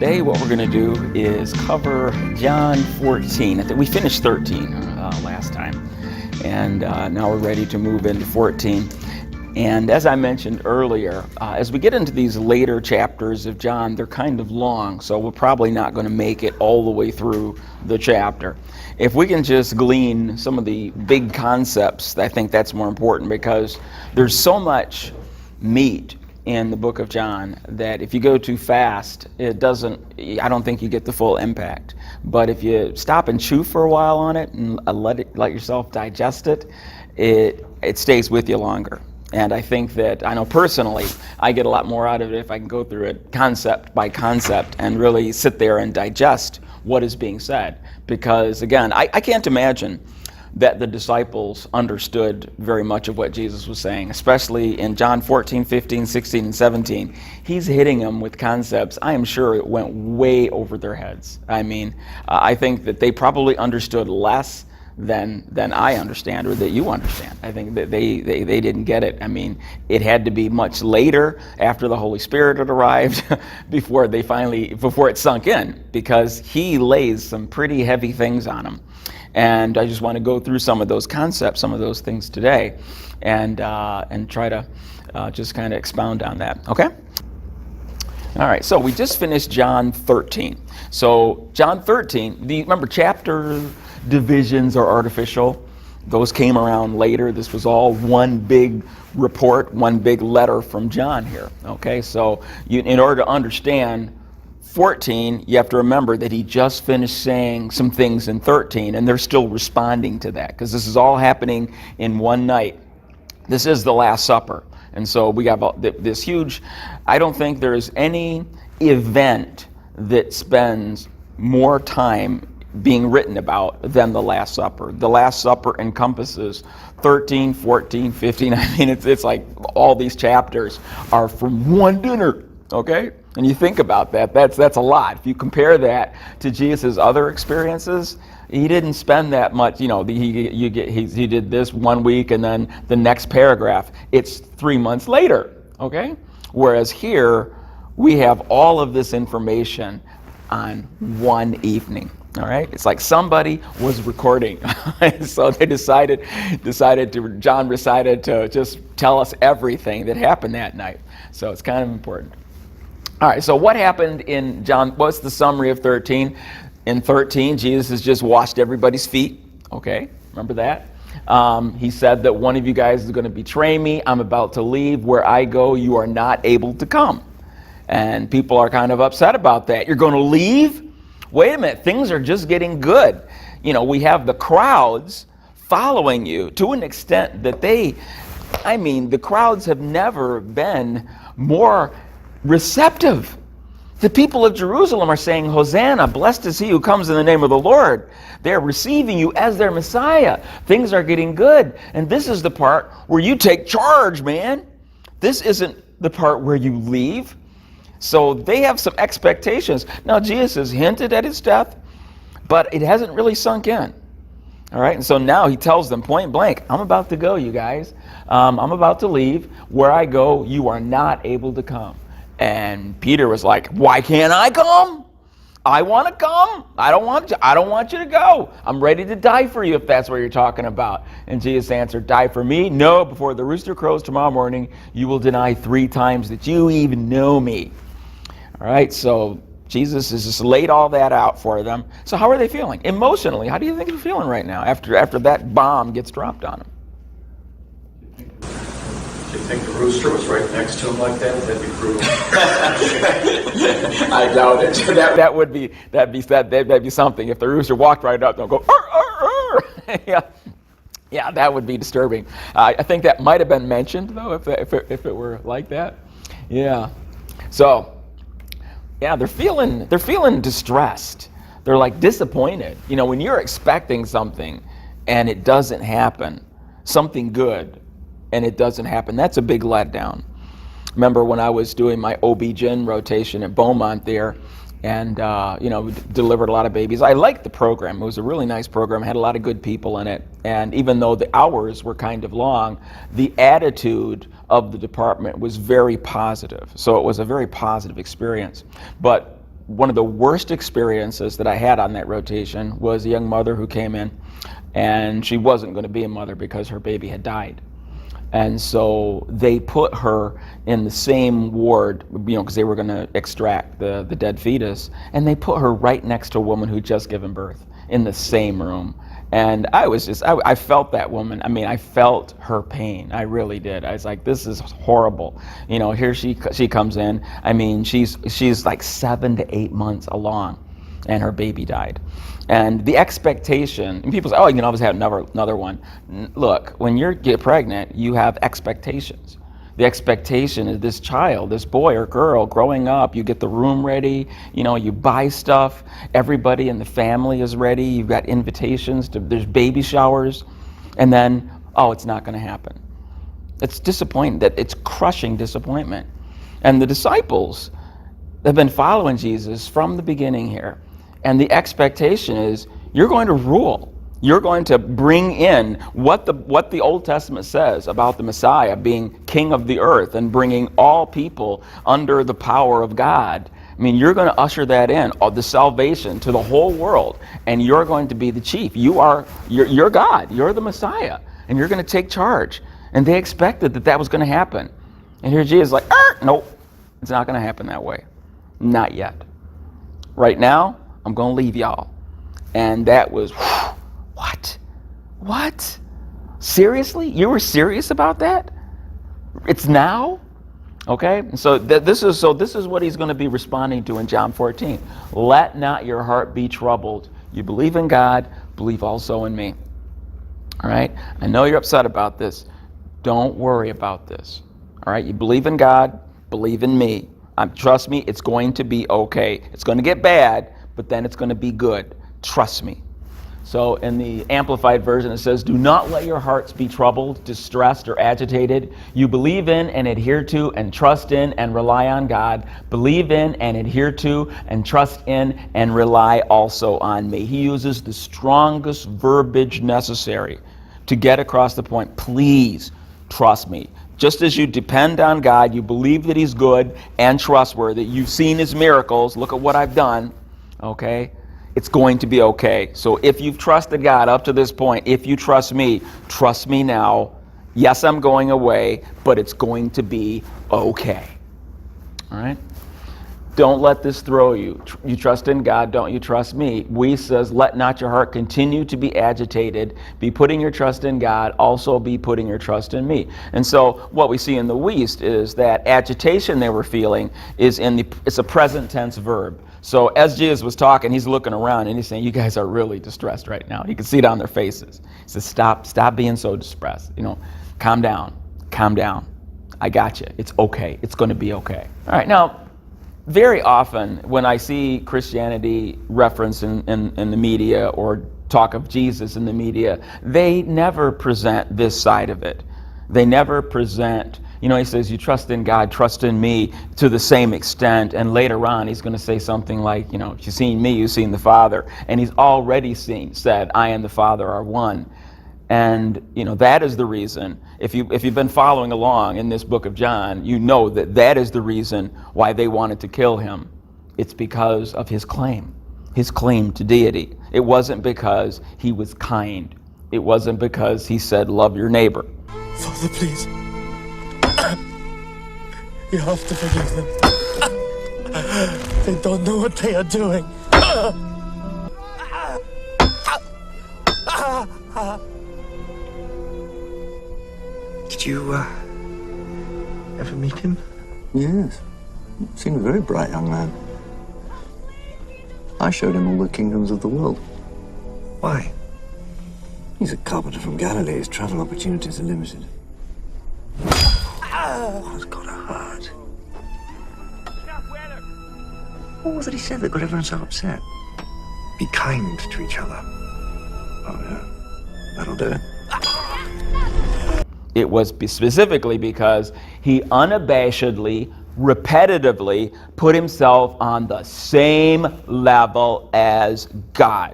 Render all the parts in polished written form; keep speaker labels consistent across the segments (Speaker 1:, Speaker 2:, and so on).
Speaker 1: today what we're going to do is cover John 14. I think we finished 13 last time, and now we're ready to move into 14. And as I mentioned earlier, as we get into these later chapters of John, they're kind of long, so we're probably not going to make it all the way through the chapter. If we can just glean some of the big concepts, I think that's more important, because there's so much meat in the book of John that if you go too fast, I don't think you get the full impact. But if you stop and chew for a while on it and let yourself digest it, it stays with you longer. And I think that, I know personally, I get a lot more out of it if I can go through it concept by concept and really sit there and digest what is being said. Because again, I can't imagine that the disciples understood very much of what Jesus was saying, especially in John 14, 15, 16, and 17. He's hitting them with concepts, I am sure it went way over their heads. I mean, I think that they probably understood less than I understand, or that you understand. I think that they didn't get it. I mean, it had to be much later, after the Holy Spirit had arrived, before it sunk in, because he lays some pretty heavy things on them. And I just want to go through some of those concepts, some of those things today, and try to just kind of expound on that. Okay? All right, so we just finished John 13. So John 13, remember chapter divisions are artificial. Those came around later. This was all one big report, one big letter from John here. Okay, so in order to understand 14, you have to remember that he just finished saying some things in 13, and they're still responding to that, because this is all happening in one night. This is the Last Supper. And so we got this huge, I don't think there's any event that spends more time being written about than the Last Supper. The Last Supper encompasses 13, 14, 15. I mean, it's like all these chapters are from one dinner, okay? And you think about that, that's a lot. If you compare that to Jesus' other experiences, he didn't spend that much, he did this 1 week, and then the next paragraph, it's 3 months later, okay? Whereas here, we have all of this information on one evening. All right, it's like somebody was recording, so John decided to just tell us everything that happened that night. So it's kind of important. All right, so what happened in John? What's the summary of 13? In 13, Jesus has just washed everybody's feet. Okay, remember that? He said that one of you guys is going to betray me. I'm about to leave. Where I go, you are not able to come. And people are kind of upset about that. You're going to leave? Wait a minute, things are just getting good. We have the crowds following you to an extent that the crowds have never been more receptive. The people of Jerusalem are saying, Hosanna, blessed is he who comes in the name of the Lord. They're receiving you as their Messiah. Things are getting good. And this is the part where you take charge, man. This isn't the part where you leave. So they have some expectations. Now, Jesus has hinted at his death, but it hasn't really sunk in. All right, and so now he tells them point blank, I'm about to go, you guys. I'm about to leave. Where I go, you are not able to come. And Peter was like, why can't I come? I want to come. I don't want you to go. I'm ready to die for you if that's what you're talking about. And Jesus answered, die for me? No, before the rooster crows tomorrow morning, you will deny 3 times that you even know me. All right, so Jesus has just laid all that out for them. So how are they feeling? Emotionally, how do you think they're feeling right now after that bomb gets dropped on them?
Speaker 2: Do you think the rooster was right next to him like that? That'd be brutal.
Speaker 1: I doubt it. That'd be something. If the rooster walked right up, they'll go, arr, arr, arr. Yeah, that would be disturbing. I think that might have been mentioned though, if it were like that. Yeah. So. Yeah, they're feeling distressed. They're like disappointed. When you're expecting something and it doesn't happen, something good, and it doesn't happen, that's a big letdown. Remember when I was doing my OB-GYN rotation at Beaumont there, and we delivered a lot of babies. I liked the program. It was a really nice program. It had a lot of good people in it. And even though the hours were kind of long, the attitude of the department was very positive. So it was a very positive experience. But one of the worst experiences that I had on that rotation was a young mother who came in, and she wasn't going to be a mother because her baby had died. And so they put her in the same ward, because they were going to extract the dead fetus, and they put her right next to a woman who'd just given birth in the same room. And I felt that woman. I mean, I felt her pain. I really did. I was like, this is horrible. Here she comes in. I mean, she's like 7 to 8 months along, and her baby died. And the expectation, and people say, oh, you can always have another one. Look, when you get pregnant, you have expectations. The expectation is this child, this boy or girl growing up, you get the room ready, you buy stuff, everybody in the family is ready, you've got invitations, there's baby showers, and then, oh, it's not going to happen. It's disappointing, it's crushing disappointment. And the disciples have been following Jesus from the beginning here. And the expectation is, you're going to rule. You're going to bring in what the Old Testament says about the Messiah being king of the earth and bringing all people under the power of God. I mean, you're going to usher that in, the salvation to the whole world, and you're going to be the chief. You're God. You're the Messiah, and you're going to take charge. And they expected that was going to happen. And here Jesus is like, nope, it's not going to happen that way. Not yet. Right now, I'm going to leave y'all. And that was, What? Seriously? You were serious about that? It's now? Okay? And so this is what he's going to be responding to in John 14. Let not your heart be troubled. You believe in God, believe also in me. All right? I know you're upset about this. Don't worry about this. All right? You believe in God, believe in me. Trust me, it's going to be okay. It's going to get bad, but then it's going to be good. Trust me. So in the Amplified Version, it says, do not let your hearts be troubled, distressed, or agitated. You believe in and adhere to and trust in and rely on God. Believe in and adhere to and trust in and rely also on me. He uses the strongest verbiage necessary to get across the point. Please trust me. Just as you depend on God, you believe that he's good and trustworthy. You've seen his miracles. Look at what I've done. Okay? It's going to be okay. So if you've trusted God up to this point, if you trust me now. Yes, I'm going away, but it's going to be okay. All right? Don't let this throw you. You trust in God, don't you trust me? We says, let not your heart continue to be agitated. Be putting your trust in God, also be putting your trust in me. And so what we see in the West is that agitation they were feeling it's a present tense verb. So as Jesus was talking, he's looking around and he's saying, you guys are really distressed right now. You can see it on their faces. He says, stop being so distressed. Calm down. I got you. It's okay. It's going to be okay. All right, now, very often when I see Christianity referenced in the media or talk of Jesus in the media, they never present this side of it. They never present, he says, you trust in God, trust in me to the same extent. And later on, he's going to say something like, you've seen me, you've seen the Father. And he's already said, I and the Father are one. And, that is the reason, if you've been following along in this book of John, you know that is the reason why they wanted to kill him. It's because of his claim to deity. It wasn't because he was kind. It wasn't because he said, love your neighbor.
Speaker 3: Father, please. You have to forgive them. They don't know what they are doing. Did you, ever meet him?
Speaker 4: Yes. Seemed a very bright young man. I showed him all the kingdoms of the world.
Speaker 3: Why?
Speaker 4: He's a carpenter from Galilee. His travel opportunities are limited.
Speaker 3: One's got a heart. What was it he said that got everyone so upset? Be kind to each other.
Speaker 4: Oh, yeah. That'll do it.
Speaker 1: It was specifically because he unabashedly, repetitively put himself on the same level as God.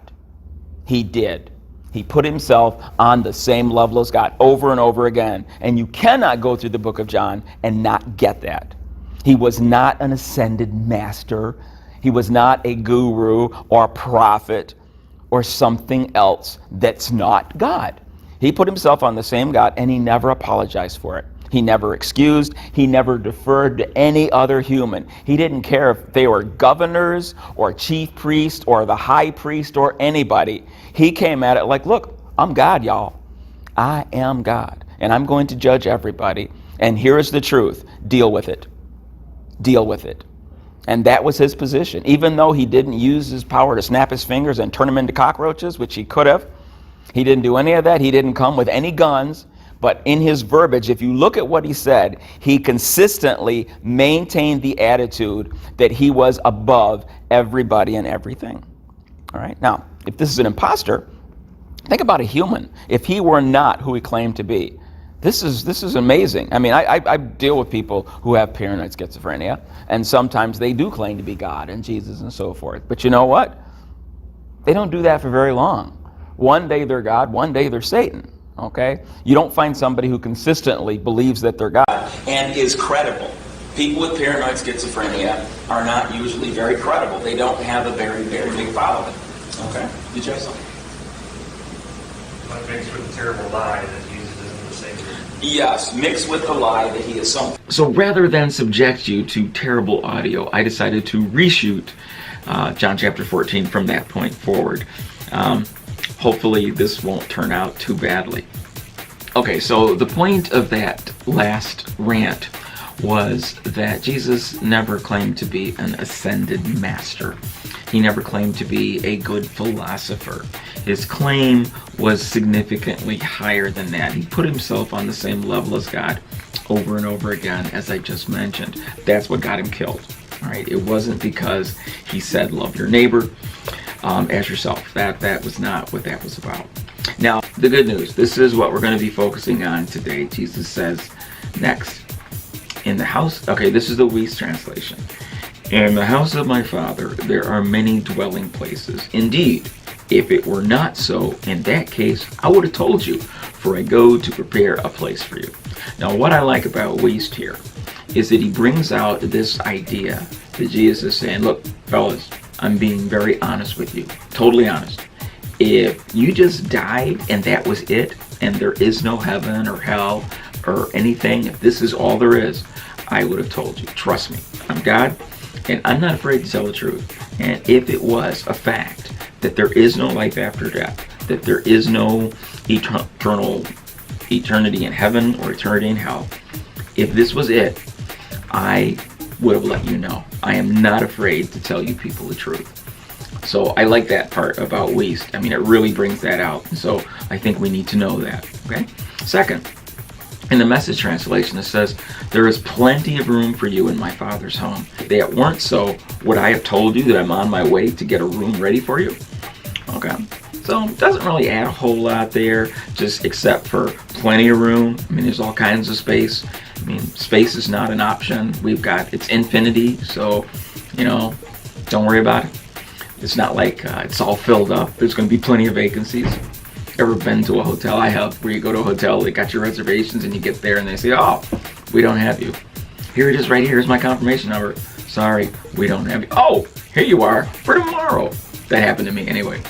Speaker 1: He did. He put himself on the same level as God over and over again. And you cannot go through the book of John and not get that. He was not an ascended master. He was not a guru or a prophet or something else that's not God. He put himself on the same God, and he never apologized for it. He never excused. He never deferred to any other human. He didn't care if they were governors or chief priests or the high priest or anybody. He came at it like, look, I'm God, y'all. I am God, and I'm going to judge everybody. And here is the truth. Deal with it. Deal with it. And that was his position. Even though he didn't use his power to snap his fingers and turn them into cockroaches, which he could have, he didn't do any of that. He didn't come with any guns. But in his verbiage, if you look at what he said, he consistently maintained the attitude that he was above everybody and everything. All right. Now, if this is an imposter, think about a human. If he were not who he claimed to be, this is amazing. I mean, I deal with people who have paranoid schizophrenia, and sometimes they do claim to be God and Jesus and so forth. But you know what? They don't do that for very long. One day they're God, one day they're Satan. Okay? You don't find somebody who consistently believes that they're God and is credible. People with paranoid schizophrenia are not usually very credible. They don't have a very, very big following. Okay? Did you have something?
Speaker 2: What makes with the terrible lie that Jesus isn't the Savior?
Speaker 1: Yes, mixed with the lie that he is something. So rather than subject you to terrible audio, I decided to reshoot John chapter 14 from that point forward. Hopefully this won't turn out too badly. Okay, so the point of that last rant was that Jesus never claimed to be an ascended master. He never claimed to be a good philosopher. His claim was significantly higher than that. He put himself on the same level as God over and over again, as I just mentioned. That's what got him killed. All right, it wasn't because he said, love your neighbor as yourself. That was not what that was about. Now, the good news, this is what we're going to be focusing on today. Jesus says next, in the house, okay, this is the Weiss translation. In the house of my Father, there are many dwelling places. Indeed, if it were not so, in that case, I would have told you, for I go to prepare a place for you. Now, what I like about Weiss here is that he brings out this idea that Jesus is saying, look, fellas, I'm being very honest with you, totally honest. If you just died and that was it, and there is no heaven or hell or anything, if this is all there is, I would have told you. Trust me, I'm God, and I'm not afraid to tell the truth. And if it was a fact that there is no life after death, that there is no eternity in heaven or eternity in hell, if this was it, I would have let you know. I am not afraid to tell you people the truth. So I like that part about Weiss. I mean, it really brings that out. So I think we need to know that. Okay. Second, in the Message translation, it says, there is plenty of room for you in my Father's home. If that weren't so, would I have told you that I'm on my way to get a room ready for you? Okay. So it doesn't really add a whole lot there, just except for plenty of room. I mean, there's all kinds of space. I mean, space is not an option. It's infinity, so, don't worry about it. It's not like it's all filled up. There's going to be plenty of vacancies. Ever been to a hotel? I have, where you go to a hotel, they got your reservations, and you get there and they say, oh, we don't have you. Here it is right here. Here's my confirmation number. Sorry, we don't have you. Oh, here you are for tomorrow. That happened to me anyway.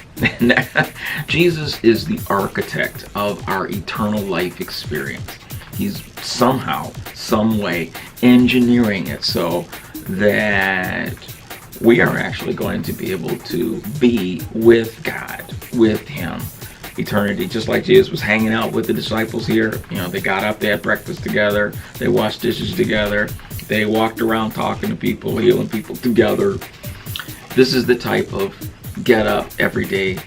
Speaker 1: Jesus is the architect of our eternal life experience. He's somehow, some way, engineering it so that we are actually going to be able to be with God, with Him, eternity. Just like Jesus was hanging out with the disciples here. They got up, they had breakfast together, they washed dishes together, they walked around talking to people, healing people together. This is the type of get up every day,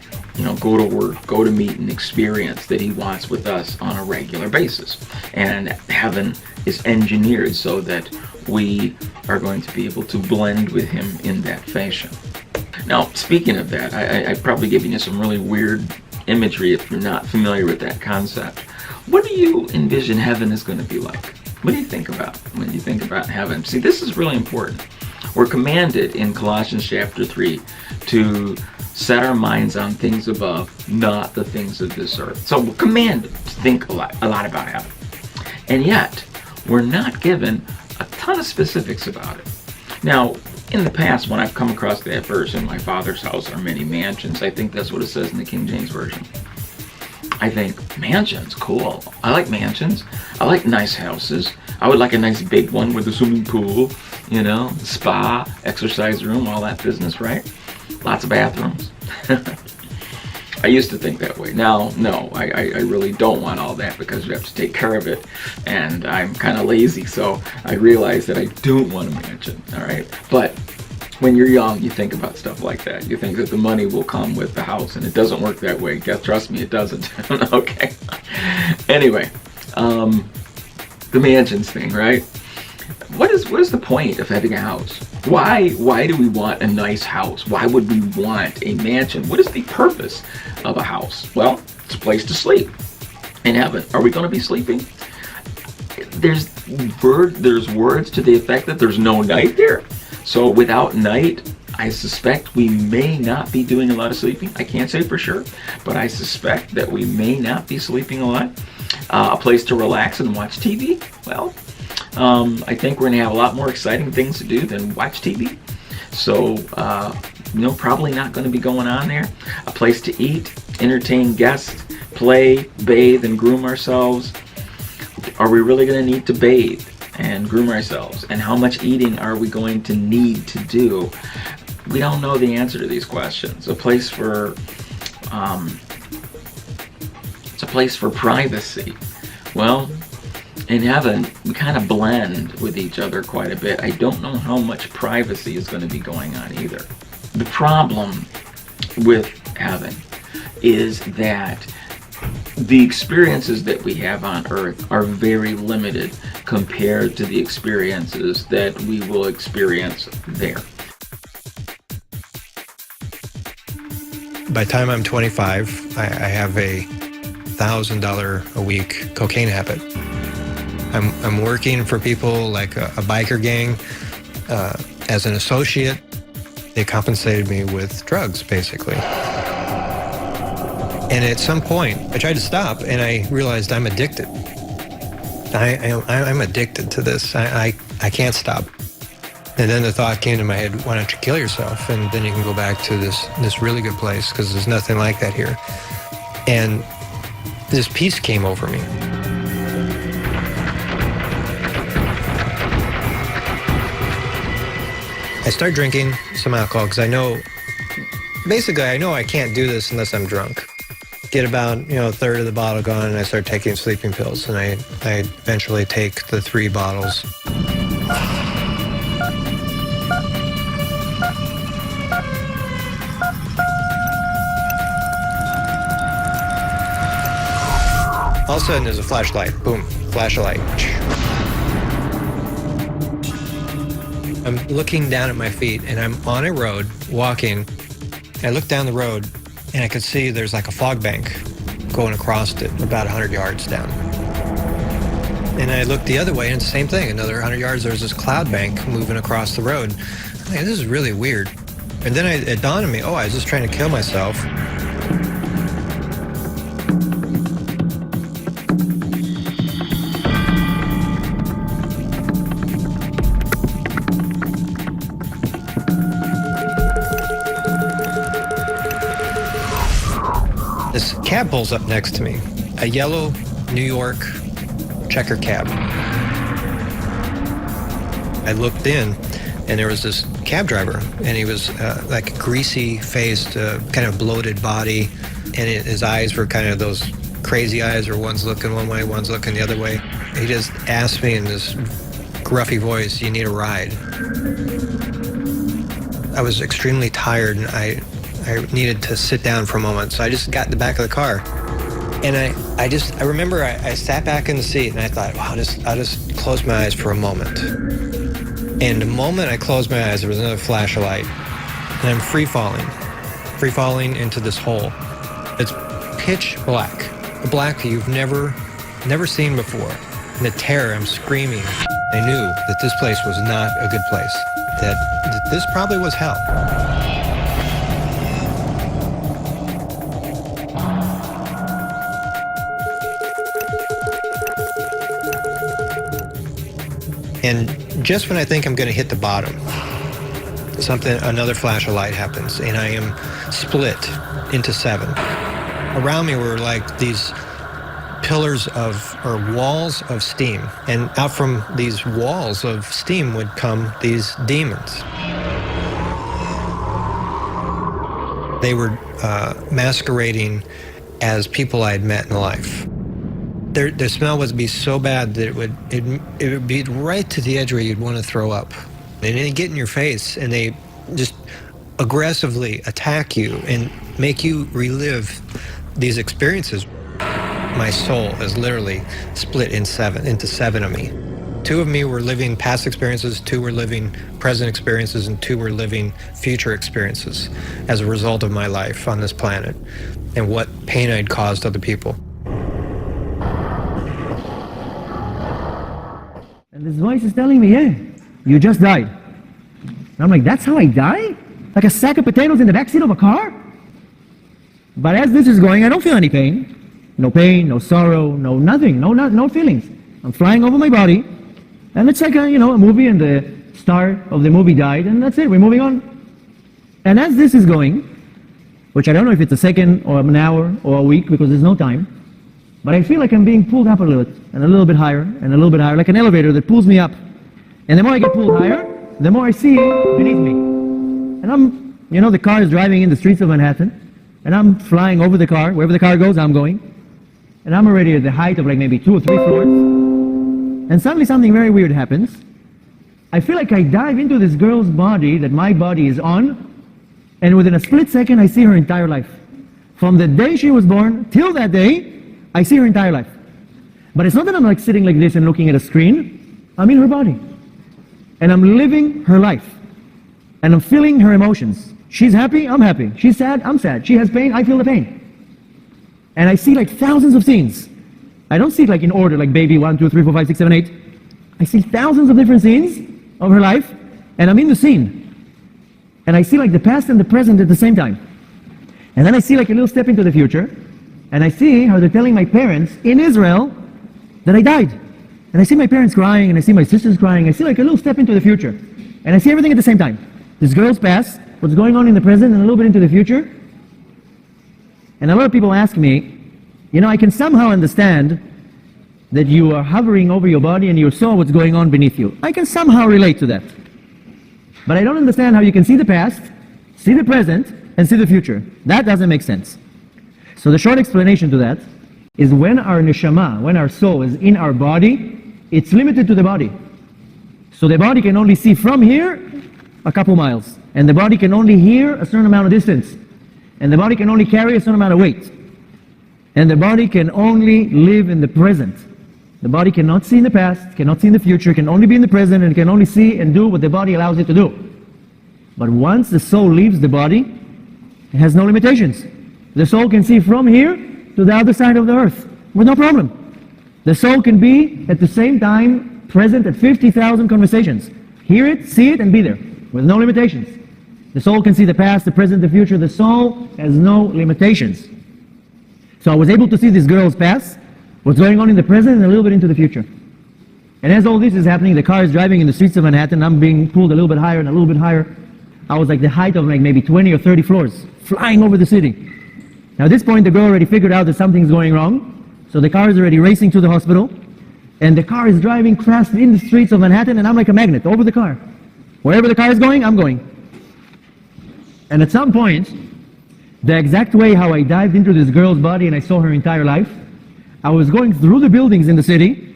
Speaker 1: go to work, go to meeting experience that He wants with us on a regular basis. And heaven is engineered so that we are going to be able to blend with Him in that fashion. Now, speaking of that, I've probably given you some really weird imagery if you're not familiar with that concept. What do you envision heaven is going to be like? What do you think about when you think about heaven? See, this is really important. We're commanded in Colossians chapter 3 to set our minds on things above, not the things of this earth. So we're commanded to think a lot about heaven. And yet, we're not given a ton of specifics about it. Now, in the past, when I've come across that version, my father's house are many mansions, I think that's what it says in the King James Version. I think, mansions, cool. I like mansions. I like nice houses. I would like a nice big one with a swimming pool, you know, spa, exercise room, all that business, right? Lots of bathrooms. I used to think that way. Now, no, I really don't want all that because you have to take care of it. And I'm kind of lazy, so I realize that I don't want a mansion, all right? But when you're young, you think about stuff like that. You think that the money will come with the house, and it doesn't work that way. Trust me, it doesn't. Okay. Anyway, the mansions thing, right? What is the point of having a house? Why do we want a nice house? Why would we want a mansion? What is the purpose of a house? Well, it's a place to sleep. In heaven, are we going to be sleeping? There's words to the effect that there's no night there. So without night, I suspect we may not be doing a lot of sleeping. I can't say for sure, but I suspect that we may not be sleeping a lot. A place to relax and watch TV? Well, I think we're going to have a lot more exciting things to do than watch TV. So, probably not going to be going on there. A place to eat, entertain guests, play, bathe, and groom ourselves. Are we really going to need to bathe and groom ourselves? And how much eating are we going to need to do? We don't know the answer to these questions. A place for privacy. Well, in heaven, we kind of blend with each other quite a bit. I don't know how much privacy is going to be going on either. The problem with heaven is that the experiences that we have on earth are very limited compared to the experiences that we will experience there.
Speaker 5: By the time I'm 25, I have a $1,000 a week cocaine habit. I'm working for people like a biker gang. As an associate, they compensated me with drugs, basically. And at some point, I tried to stop, and I realized I'm addicted. I'm addicted to this. I can't stop. And then the thought came to my head, why don't you kill yourself? And then you can go back to this really good place, because there's nothing like that here. And this peace came over me. I start drinking some alcohol because I know I can't do this unless I'm drunk. Get about, a third of the bottle gone, and I start taking sleeping pills, and I eventually take the 3 bottles. All of a sudden, there's a flashlight. Boom, flashlight. I'm looking down at my feet, and I'm on a road, walking. I look down the road, and I could see there's like a fog bank going across it about 100 yards down. And I looked the other way, and it's the same thing. Another 100 yards, there's this cloud bank moving across the road. I'm like, this is really weird. And then it dawned on me, I was just trying to kill myself. This cab pulls up next to me, a yellow New York checker cab. I looked in, and there was this cab driver, and he was like greasy-faced, kind of bloated body, and his eyes were kind of those crazy eyes where one's looking one way, one's looking the other way. He just asked me in this gruffy voice, "You need a ride?" I was extremely tired, and I needed to sit down for a moment, so I just got in the back of the car. And I remember I sat back in the seat, and I thought, wow, I'll just close my eyes for a moment. And the moment I closed my eyes, there was another flash of light, and I'm free falling into this hole. It's pitch black, a black you've never seen before. In the terror, I'm screaming. I knew that this place was not a good place, that this probably was hell. And just when I think I'm going to hit the bottom, another flash of light happens, and I am split into 7. Around me were like these pillars or walls of steam, and out from these walls of steam would come these demons. They were masquerading as people I had met in life. Their smell would be so bad that it would be right to the edge where you'd want to throw up. And they get in your face and they just aggressively attack you and make you relive these experiences. My soul is literally split into 7 of me. 2 of me were living past experiences, 2 were living present experiences, and 2 were living future experiences as a result of my life on this planet and what pain I'd caused other people.
Speaker 6: And this voice is telling me, yeah, you just died. And I'm like, that's how I die? Like a sack of potatoes in the backseat of a car? But as this is going, I don't feel any pain. No pain, no sorrow, no nothing, no feelings. I'm flying over my body, and it's like a movie, and the star of the movie died, and that's it, we're moving on. And as this is going, which I don't know if it's a second or an hour or a week because there's no time, but I feel like I'm being pulled up a little bit, and a little bit higher, and a little bit higher, like an elevator that pulls me up. And the more I get pulled higher, the more I see beneath me. And I'm, the car is driving in the streets of Manhattan, and I'm flying over the car. Wherever the car goes, I'm going. And I'm already at the height of like maybe 2 or 3 floors. And suddenly something very weird happens. I feel like I dive into this girl's body that my body is on, and within a split second, I see her entire life. From the day she was born till that day, I see her entire life. But it's not that I'm like sitting like this and looking at a screen. I'm in her body. And I'm living her life. And I'm feeling her emotions. She's happy, I'm happy. She's sad, I'm sad. She has pain, I feel the pain. And I see like thousands of scenes. I don't see it like in order, like baby 1, 2, 3, 4, 5, 6, 7, 8. I see thousands of different scenes of her life, and I'm in the scene. And I see like the past and the present at the same time. And then I see like a little step into the future, and I see how they're telling my parents in Israel that I died. And I see my parents crying, and I see my sisters crying. I see like a little step into the future. And I see everything at the same time. This girl's past, what's going on in the present, and a little bit into the future. And a lot of people ask me, I can somehow understand that you are hovering over your body and you saw what's going on beneath you. I can somehow relate to that. But I don't understand how you can see the past, see the present, and see the future. That doesn't make sense. So the short explanation to that is when our neshama, when our soul is in our body, it's limited to the body. So the body can only see from here a couple miles. And the body can only hear a certain amount of distance. And the body can only carry a certain amount of weight. And the body can only live in the present. The body cannot see in the past, cannot see in the future, can only be in the present, and can only see and do what the body allows it to do. But once the soul leaves the body, it has no limitations. The soul can see from here to the other side of the earth with no problem. The soul can be at the same time present at 50,000 conversations. Hear it, see it, and be there with no limitations. The soul can see the past, the present, the future. The soul has no limitations. So I was able to see this girl's past, what's going on in the present, and a little bit into the future. And as all this is happening, the car is driving in the streets of Manhattan. I'm being pulled a little bit higher and a little bit higher. I was like the height of like maybe 20 or 30 floors, flying over the city. Now at this point, the girl already figured out that something's going wrong. So the car is already racing to the hospital. And the car is driving fast in the streets of Manhattan, and I'm like a magnet over the car. Wherever the car is going, I'm going. And at some point, the exact way how I dived into this girl's body and I saw her entire life, I was going through the buildings in the city,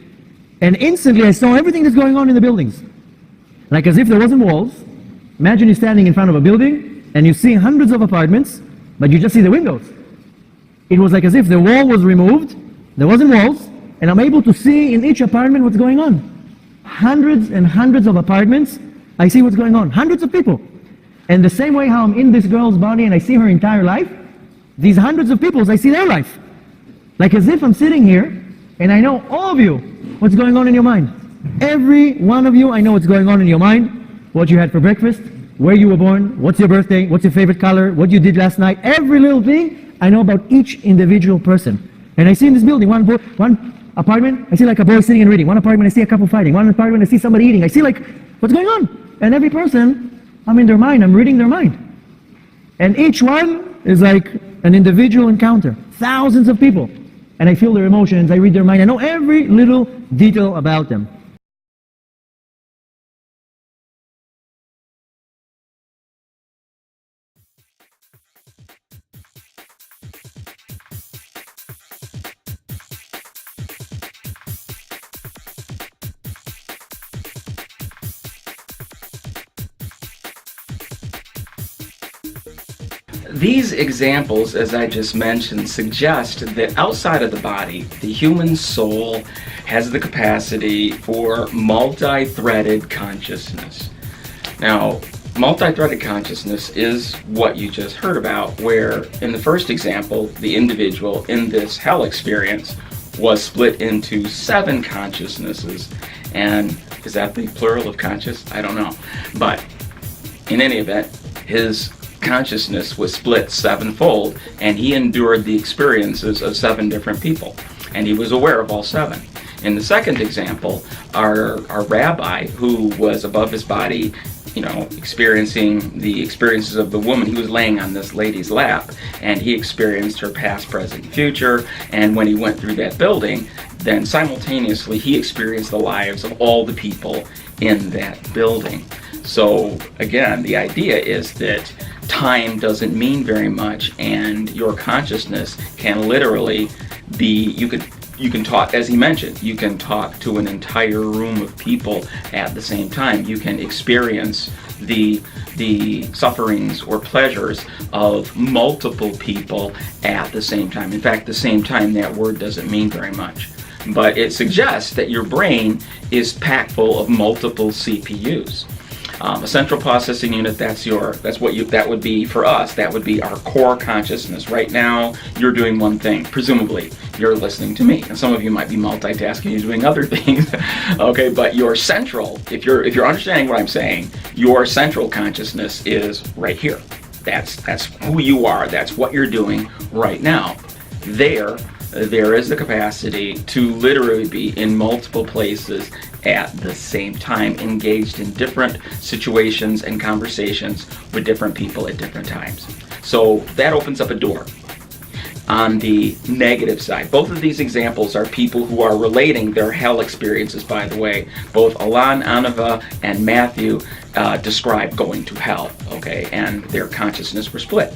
Speaker 6: and instantly I saw everything that's going on in the buildings. Like as if there wasn't walls. Imagine you're standing in front of a building, and you see hundreds of apartments, but you just see the windows. It was like as if the wall was removed, there wasn't walls, and I'm able to see in each apartment what's going on. Hundreds and hundreds of apartments, I see what's going on. Hundreds of people. And the same way how I'm in this girl's body and I see her entire life, these hundreds of people, I see their life. Like as if I'm sitting here and I know all of you what's going on in your mind. Every one of you, I know what's going on in your mind, what you had for breakfast, where you were born, what's your birthday, what's your favorite color, what you did last night. Every little thing, I know about each individual person. And I see in this building, one apartment, I see like a boy sitting and reading. One apartment, I see a couple fighting. One apartment, I see somebody eating. I see like, what's going on? And every person I'm in their mind, I'm reading their mind. And each one is like an individual encounter. Thousands of people. And I feel their emotions, I read their mind, I know every little detail about them.
Speaker 1: These examples, as I just mentioned, suggest that outside of the body, the human soul has the capacity for multi-threaded consciousness. Now, multi-threaded consciousness is what you just heard about, where in the first example, the individual in this hell experience was split into 7 consciousnesses. And is that the plural of conscious? I don't know. But in any event, his consciousness was split 7-fold, and he endured the experiences of 7 different people, and he was aware of all 7. In the second example, our rabbi, who was above his body, experiencing the experiences of the woman, he was laying on this lady's lap, and he experienced her past, present, and future, and when he went through that building, then simultaneously he experienced the lives of all the people in that building. So again, the idea is that time doesn't mean very much, and your consciousness can literally be, you can talk, as he mentioned, you can talk to an entire room of people at the same time. You can experience the sufferings or pleasures of multiple people at the same time. In fact, the same time, that word doesn't mean very much. But it suggests that your brain is packed full of multiple CPUs. A central processing unit, that would be for us, that would be our core consciousness. Right now, you're doing one thing. Presumably, you're listening to me. And some of you might be multitasking, you're doing other things. Okay, but your central, if you're understanding what I'm saying, your central consciousness is right here. That's who you are. That's what you're doing right now. There is the capacity to literally be in multiple places at the same time, engaged in different situations and conversations with different people at different times. So that opens up a door. On the negative side, both of these examples are people who are relating their hell experiences, by the way. Both Alan, Anava, and Matthew describe going to hell, okay, and their consciousness were split.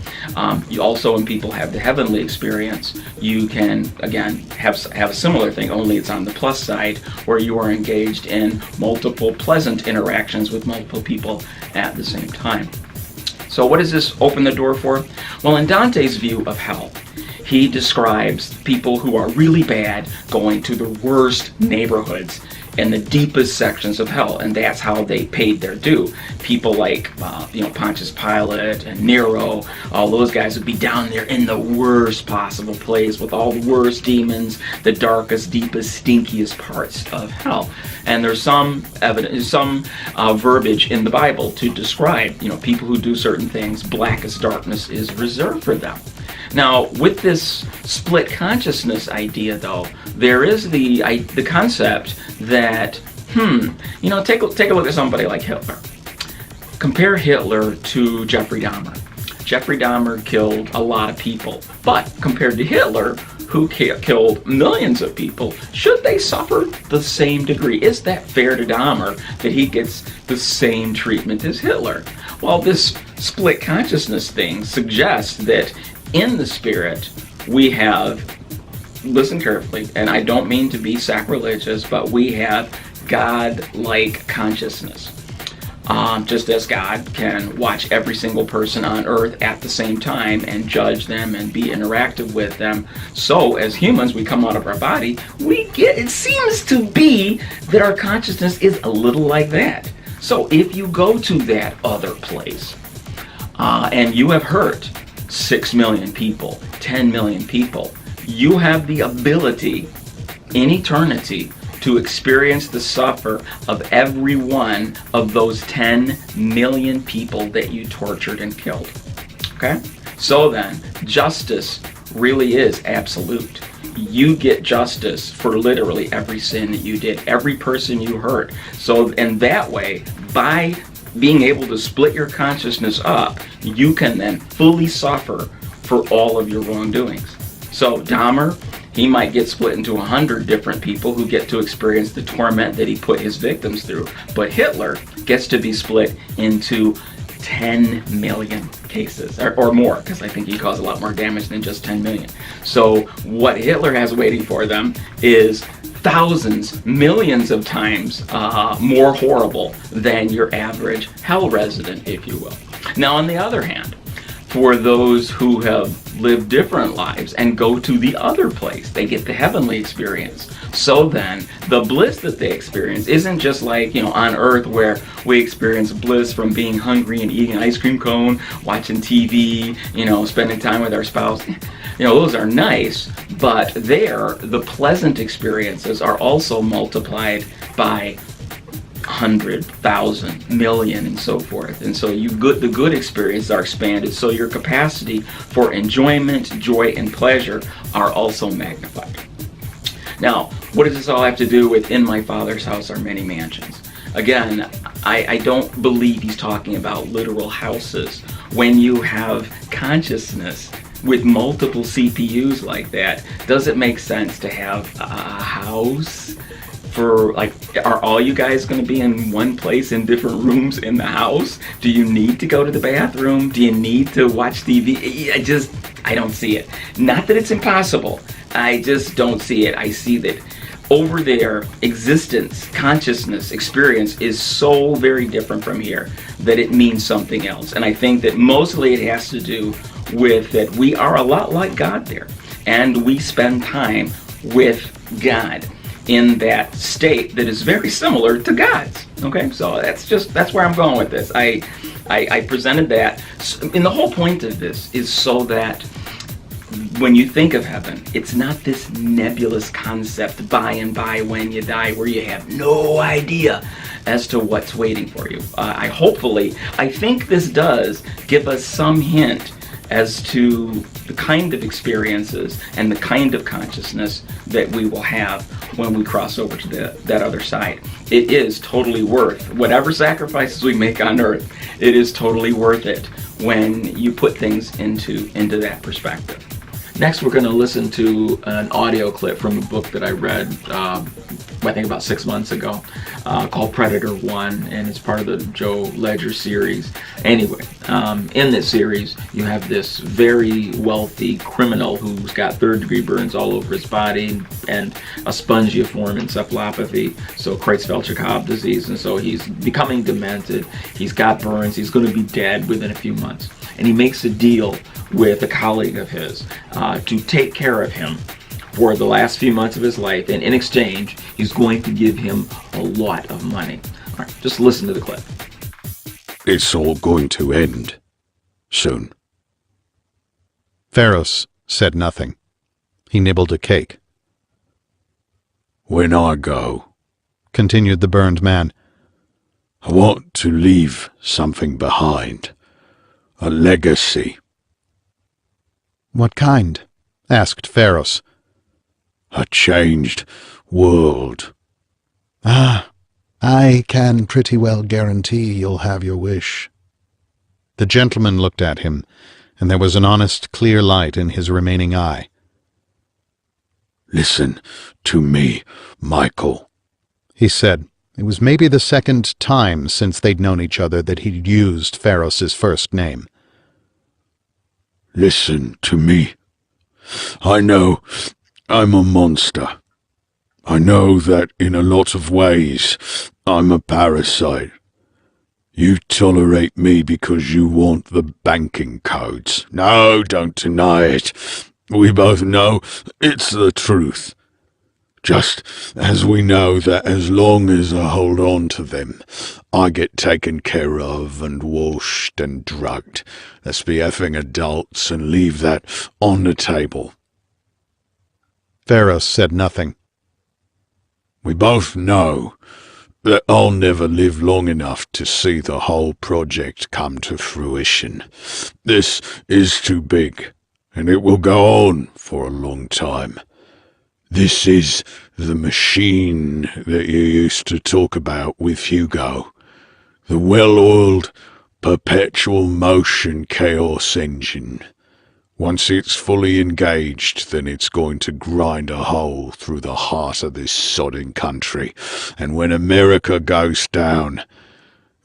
Speaker 1: You also, when people have the heavenly experience, you can, again, have a similar thing, only it's on the plus side, where you are engaged in multiple pleasant interactions with multiple people at the same time. So what does this open the door for? Well, in Dante's view of hell, he describes people who are really bad going to the worst neighborhoods in the deepest sections of hell, and that's how they paid their due. People like Pontius Pilate and Nero, all those guys would be down there in the worst possible place with all the worst demons, the darkest, deepest, stinkiest parts of hell. And there's some evidence, some verbiage in the Bible to describe, people who do certain things. Blackest darkness is reserved for them. Now, with this split consciousness idea, though, there is the concept that, take a look at somebody like Hitler. Compare Hitler to Jeffrey Dahmer. Jeffrey Dahmer killed a lot of people, but compared to Hitler, who killed millions of people, should they suffer the same degree? Is that fair to Dahmer that he gets the same treatment as Hitler? Well, this split consciousness thing suggests that in the spirit, we have, listen carefully, and I don't mean to be sacrilegious, but we have God-like consciousness. Just as God can watch every single person on earth at the same time and judge them and be interactive with them, so as humans, we come out of our body, it seems to be that our consciousness is a little like that. So if you go to that other place, and you have hurt 6 million people, 10 million people, you have the ability in eternity to experience the suffer of every one of those 10 million people that you tortured and killed. Okay? So then, justice really is absolute. You get justice for literally every sin that you did, every person you hurt. So in that way, by being able to split your consciousness up, you can then fully suffer for all of your wrongdoings. So Dahmer, he might get split into 100 different people who get to experience the torment that he put his victims through. But Hitler gets to be split into 10 million cases, or more, because I think he caused a lot more damage than just 10 million. So what Hitler has waiting for them is thousands, millions of times more horrible than your average hell resident, if you will. Now, on the other hand, for those who have lived different lives and go to the other place, they get the heavenly experience. So then, the bliss that they experience isn't just like, on earth where we experience bliss from being hungry and eating an ice cream cone, watching TV, spending time with our spouse. Those are nice, but there, the pleasant experiences are also multiplied by 100, 1,000, million, and so forth. And so the good experiences are expanded, so your capacity for enjoyment, joy, and pleasure are also magnified. Now, what does this all have to do with "in my Father's house are many mansions"? Again, I don't believe he's talking about literal houses. When you have consciousness with multiple CPUs like that, does it make sense to have a house? Are all you guys going to be in one place in different rooms in the house? Do you need to go to the bathroom? Do you need to watch TV? I don't see it. Not that it's impossible. I just don't see it. I see that over there, existence, consciousness, experience is so very different from here that it means something else. And I think that mostly it has to do with that we are a lot like God there. And we spend time with God in that state that is very similar to God's. Okay, so that's where I'm going with this. I presented that, and the whole point of this is so that when you think of heaven, it's not this nebulous concept by and by when you die where you have no idea as to what's waiting for you. I think this does give us some hint as to the kind of experiences and the kind of consciousness that we will have when we cross over to that other side. It is totally worth whatever sacrifices we make on earth. It is totally worth it when you put things into that perspective. Next, we're going to listen to an audio clip from a book that I read, I think about 6 months ago, called Predator 1, and it's part of the Joe Ledger series. Anyway, in this series, you have this very wealthy criminal who's got third-degree burns all over his body and a spongiform encephalopathy, so Creutzfeldt-Jakob disease, and so he's becoming demented. He's got burns. He's going to be dead within a few months. And he makes a deal with a colleague of his to take care of him for the last few months of his life, and in exchange, he's going to give him a lot of money. All right, just listen to the clip.
Speaker 7: It's all going to end soon.
Speaker 8: Pharos said nothing. He nibbled a cake.
Speaker 7: When I go,
Speaker 8: continued the burned man,
Speaker 7: I want to leave something behind. A legacy.
Speaker 8: What kind? Asked Pharos.
Speaker 7: A changed world.
Speaker 8: Ah, I can pretty well guarantee you'll have your wish. The gentleman looked at him, and there was an honest, clear light in his remaining eye.
Speaker 7: Listen to me, Michael,
Speaker 8: he said. It was maybe the second time since they'd known each other that he'd used Pharos's first name.
Speaker 7: Listen to me. I know I'm a monster. I know that in a lot of ways I'm a parasite. You tolerate me because you want the banking codes. No, don't deny it. We both know it's the truth. Just as we know that as long as I hold on to them, I get taken care of and washed and drugged. Let's be effing adults and leave that on the table.
Speaker 8: Pharos said nothing.
Speaker 7: We both know that I'll never live long enough to see the whole project come to fruition. This is too big, and it will go on for a long time. This is the machine that you used to talk about with Hugo. The well-oiled, perpetual motion chaos engine. Once it's fully engaged, then it's going to grind a hole through the heart of this sodding country. And when America goes down,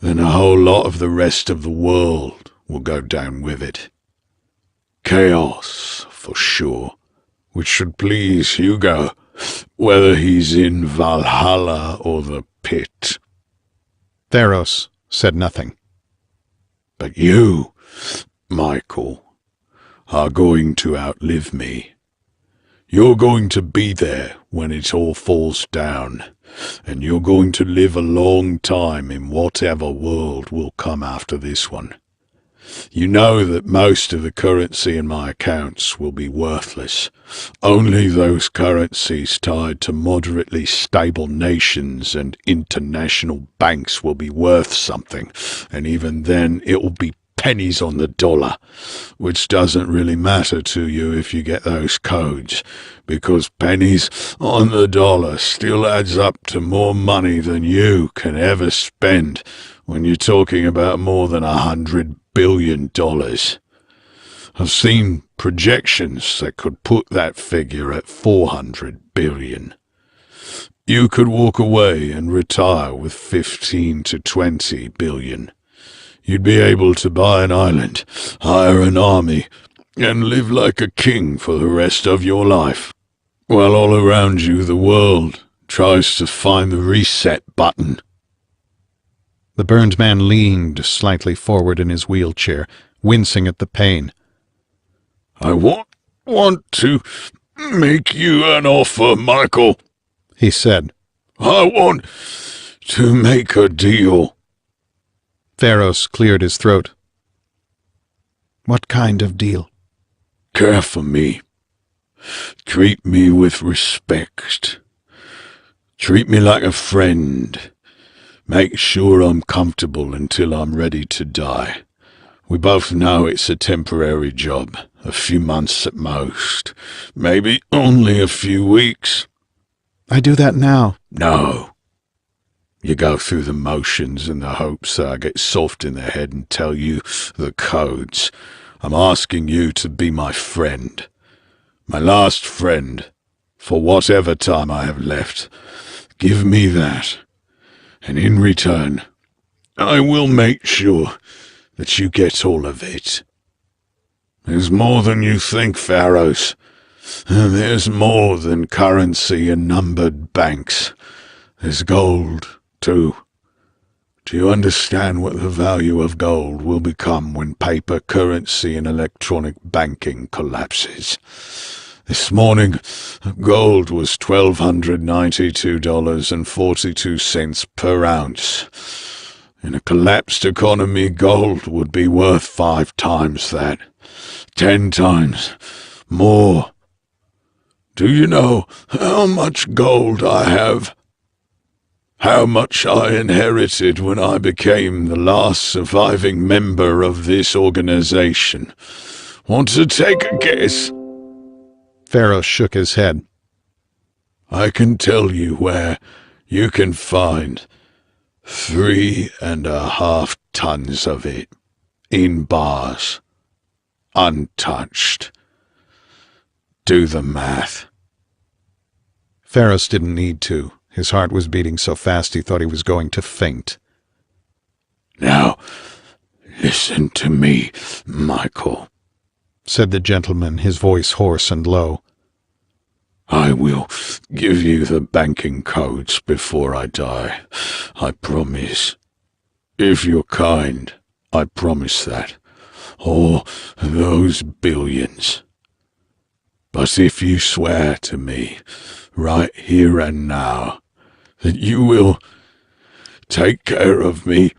Speaker 7: then a whole lot of the rest of the world will go down with it. Chaos, for sure, which should please Hugo, whether he's in Valhalla or the pit.
Speaker 8: Theros said nothing.
Speaker 7: But you, Michael, are going to outlive me. You're going to be there when it all falls down, and you're going to live a long time in whatever world will come after this one. You know that most of the currency in my accounts will be worthless. Only those currencies tied to moderately stable nations and international banks will be worth something, and even then it will be pennies on the dollar, which doesn't really matter to you if you get those codes, because pennies on the dollar still adds up to more money than you can ever spend when you're talking about more than $100 billion. I've seen projections that could put that figure at 400 billion. You could walk away and retire with 15 to 20 billion. You'd be able to buy an island, hire an army, and live like a king for the rest of your life, while all around you the world tries to find the reset button.
Speaker 8: The burned man leaned slightly forward in his wheelchair, wincing at the pain.
Speaker 7: I want to make you an offer, Michael,
Speaker 8: he said.
Speaker 7: I want to make a deal.
Speaker 8: Theros cleared his throat. What kind of deal?
Speaker 7: Care for me. Treat me with respect. Treat me like a friend. Make sure I'm comfortable until I'm ready to die. We both know it's a temporary job, a few months at most, maybe only a few weeks.
Speaker 8: I do that now.
Speaker 7: No. You go through the motions in the hopes that I get soft in the head and tell you the codes. I'm asking you to be my friend. My last friend, for whatever time I have left. Give me that. And in return, I will make sure that you get all of it. There's more than you think, Pharaohs. There's more than currency and numbered banks. There's gold, too. Do you understand what the value of gold will become when paper currency and electronic banking collapses? This morning, gold was $1,292.42 per ounce. In a collapsed economy, gold would be worth 5 times that. 10 times more. Do you know how much gold I have? How much I inherited when I became the last surviving member of this organization? Want to take a guess?
Speaker 8: Theros shook his head.
Speaker 7: I can tell you where you can find 3.5 tons of it, in bars, untouched. Do the math.
Speaker 8: Theros didn't need to. His heart was beating so fast he thought he was going to faint.
Speaker 7: Now, listen to me, Michael,
Speaker 8: said the gentleman, his voice hoarse and low.
Speaker 7: I will give you the banking codes before I die. I promise. If you're kind, I promise that. All those billions. But if you swear to me, right here and now, that you will take care of me,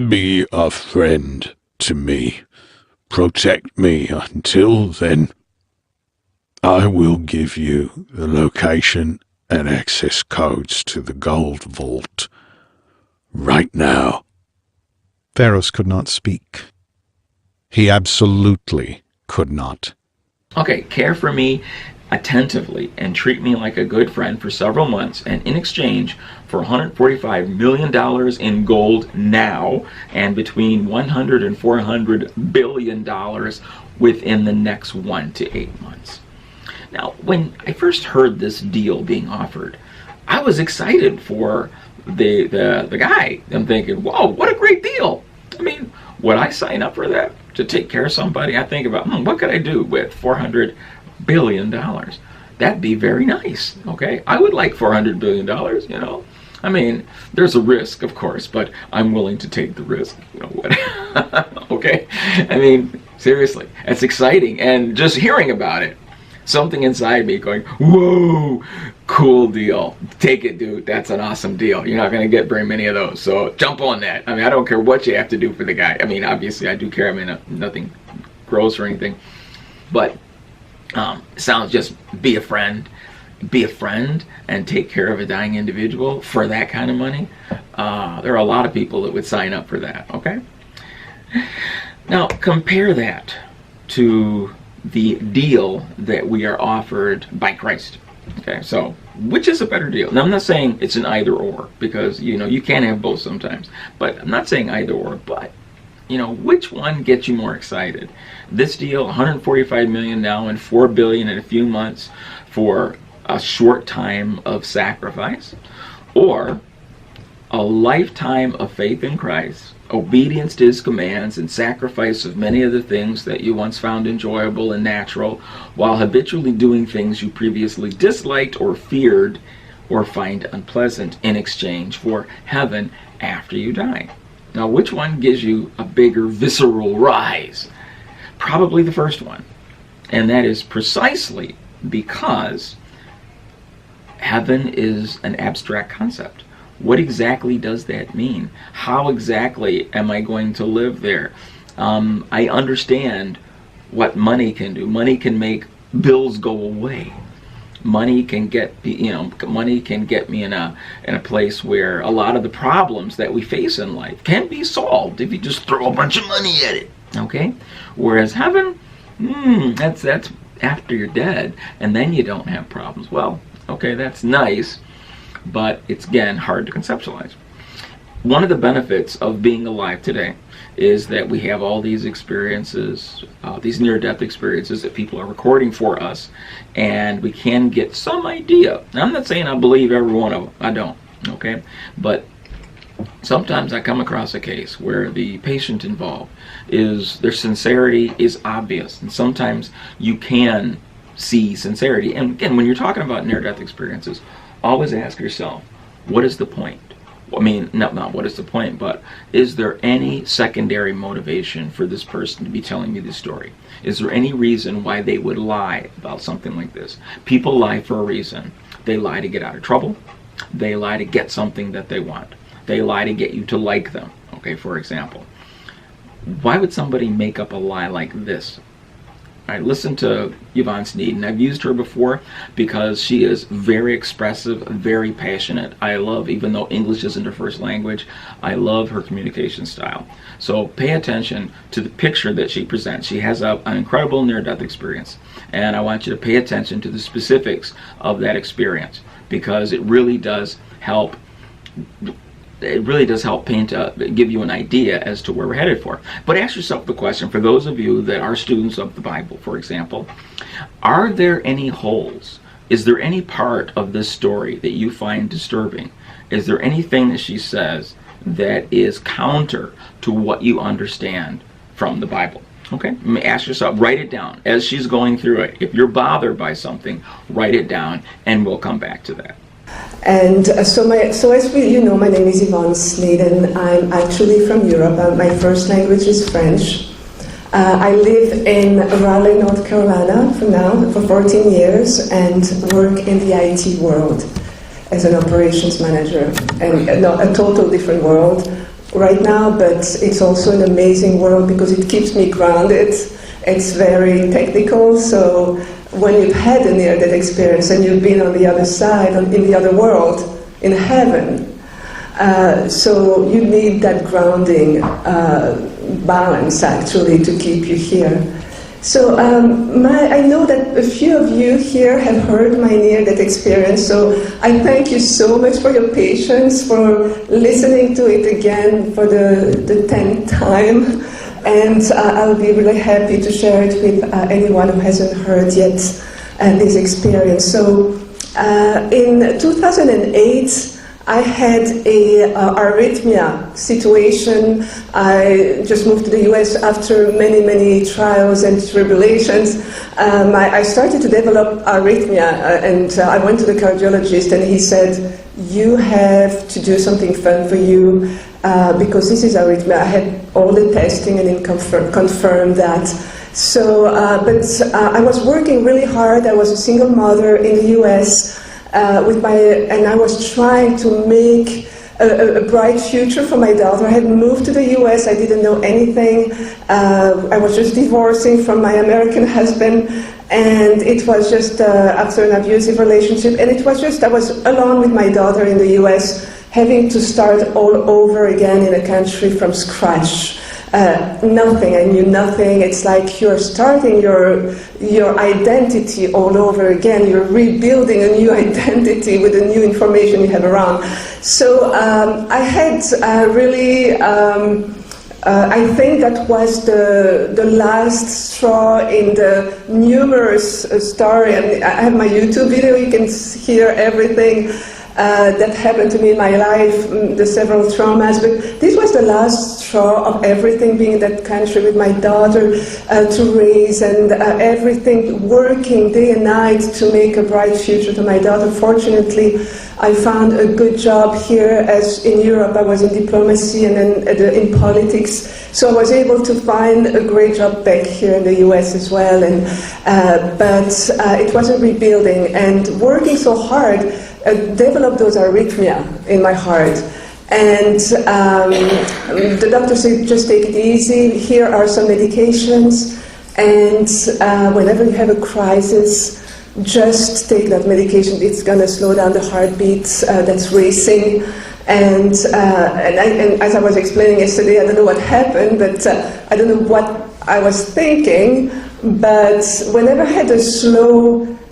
Speaker 7: be a friend to me, protect me until then, I will give you the location and access codes to the gold vault. Right now.
Speaker 8: Theros could not speak. He absolutely could not.
Speaker 1: Okay, care for me attentively and treat me like a good friend for several months, and in exchange for $145 million in gold now and between $100 and $400 billion within the next 1 to 8 months. Now, when I first heard this deal being offered, I was excited for the guy. I'm thinking, whoa, what a great deal. I mean, would I sign up for that to take care of somebody? I think about, what could I do with $400 billion? That'd be very nice, okay? I would like $400 billion, you know? I mean, there's a risk, of course, but I'm willing to take the risk, you know what? Okay? I mean, seriously, it's exciting. And just hearing about it, something inside me going, whoa, cool deal. Take it, dude. That's an awesome deal. You're not going to get very many of those. So jump on that. I mean, I don't care what you have to do for the guy. I mean, obviously, I do care. I mean, nothing gross or anything. But sounds just be a friend. Be a friend and take care of a dying individual for that kind of money. There are a lot of people that would sign up for that, okay? Now, compare that to the deal that we are offered by Christ. Okay, so which is a better deal? Now, I'm not saying it's an either or, because you can't have both sometimes. But I'm not saying either or, but which one gets you more excited? This deal, 145 million now and 4 billion in a few months for a short time of sacrifice, or a lifetime of faith in Christ, obedience to his commands, and sacrifice of many of the things that you once found enjoyable and natural, while habitually doing things you previously disliked or feared or find unpleasant in exchange for heaven after you die. Now, which one gives you a bigger visceral rise? Probably the first one. And that is precisely because heaven is an abstract concept. What exactly does that mean? How exactly am I going to live there? I understand what money can do. Money can make bills go away. Money can get money can get me in a place where a lot of the problems that we face in life can be solved if you just throw a bunch of money at it. Okay? Whereas heaven, that's after you're dead, and then you don't have problems. Well, okay, that's nice, but it's, again, hard to conceptualize. One of the benefits of being alive today is that we have all these experiences, these near-death experiences that people are recording for us, and we can get some idea. Now, I'm not saying I believe every one of them. I don't, okay? But sometimes I come across a case where the patient involved their sincerity is obvious, and sometimes you can see sincerity. And again, when you're talking about near-death experiences, always ask yourself, what is the point? I mean, not what is the point, but is there any secondary motivation for this person to be telling me this story? Is there any reason why they would lie about something like this? People lie for a reason. They lie to get out of trouble. They lie to get something that they want. They lie to get you to like them, okay, for example. Why would somebody make up a lie like this? I listen to Yvonne Sneeden. I've used her before because she is very expressive, very passionate. I love, even though English isn't her first language, I love her communication style. So pay attention to the picture that she presents. She has an incredible near-death experience, and I want you to pay attention to the specifics of that experience, because it really does help. It really does help give you an idea as to where we're headed for. But ask yourself the question, for those of you that are students of the Bible, for example, are there any holes? Is there any part of this story that you find disturbing? Is there anything that she says that is counter to what you understand from the Bible? Okay, ask yourself, write it down as she's going through it. If you're bothered by something, write it down, and we'll come back to that.
Speaker 9: And so as you know, my name is Yvonne Sneeden. I'm actually from Europe. My first language is French. I live in Raleigh, North Carolina for 14 years, and work in the IT world as an operations manager. And a total different world right now, but it's also an amazing world because it keeps me grounded. It's very technical, so when you've had a near-death experience and you've been on the other side, in the other world, in heaven, so you need that grounding balance, actually, to keep you here. So I know that a few of you here have heard my near-death experience, so I thank you so much for your patience, for listening to it again for the 10th time, and I'll be really happy to share it with anyone who hasn't heard yet this experience. So in 2008, I had a arrhythmia situation. I just moved to the US after many, many trials and tribulations. I started to develop arrhythmia, and I went to the cardiologist, and he said, you have to do something fun for you, because this is arrhythmia. I had all the testing, and it confirmed that. So, I was working really hard. I was a single mother in the US, and I was trying to make a bright future for my daughter. I had moved to the US, I didn't know anything. I was just divorcing from my American husband, and it was just after an abusive relationship, and it was just, I was alone with my daughter in the US, having to start all over again in a country from scratch. Nothing, I knew nothing. It's like you're starting your identity all over again. You're rebuilding a new identity with the new information you have around. So I had really, I think that was the last straw in the numerous story. I have my YouTube video, you can hear everything that happened to me in my life, the several traumas, but this was the last straw of everything, being in that country with my daughter to raise, and everything, working day and night to make a bright future to my daughter. Fortunately, I found a good job here, as in Europe I was in diplomacy and then in politics, so I was able to find a great job back here in the US as well, and but it was a rebuilding, and working so hard developed those arrhythmia in my heart. And the doctor said, just take it easy, here are some medications, and whenever you have a crisis, just take that medication. It's going to slow down the heartbeat that's racing. And as I was explaining yesterday, I don't know what happened, but I don't know what I was thinking, but whenever I had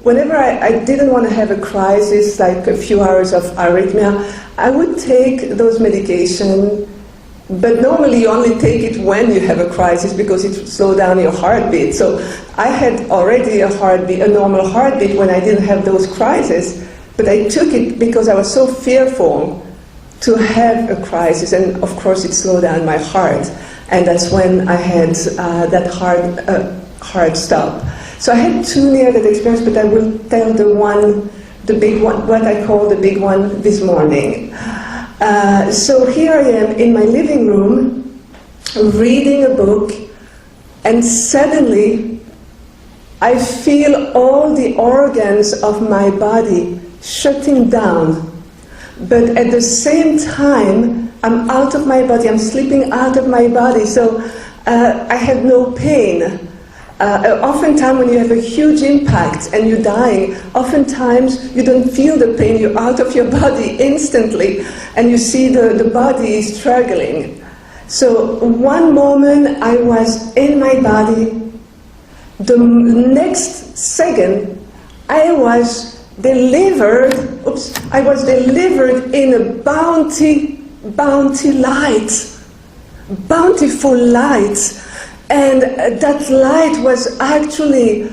Speaker 9: whenever I didn't want to have a crisis, like a few hours of arrhythmia, I would take those medications, but normally you only take it when you have a crisis because it slows down your heartbeat. So I had already a normal heartbeat when I didn't have those crises, but I took it because I was so fearful to have a crisis, and of course it slowed down my heart, and that's when I had that hard stop. So I had two near-death experiences, but I will tell the big one, what I call the big one this morning. So here I am in my living room, reading a book, and suddenly I feel all the organs of my body shutting down. But at the same time, I'm out of my body, I'm slipping out of my body, so I had no pain. Oftentimes when you have a huge impact and you're dying, oftentimes you don't feel the pain, you're out of your body instantly, and you see the body struggling. So one moment I was in my body, the next second I was delivered in a bountiful light. And that light was actually,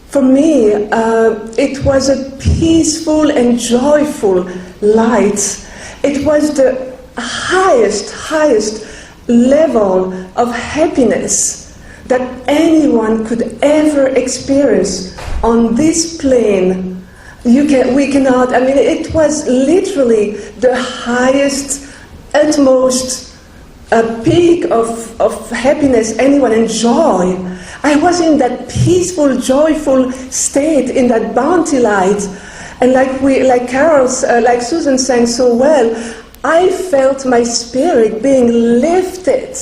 Speaker 9: for me, it was a peaceful and joyful light. It was the highest level of happiness that anyone could ever experience on this plane. We cannot, I mean, it was literally the highest, utmost peak of happiness anyone and joy. I was in that peaceful, joyful state, in that bounty light, and like Susan sang so well, I felt my spirit being lifted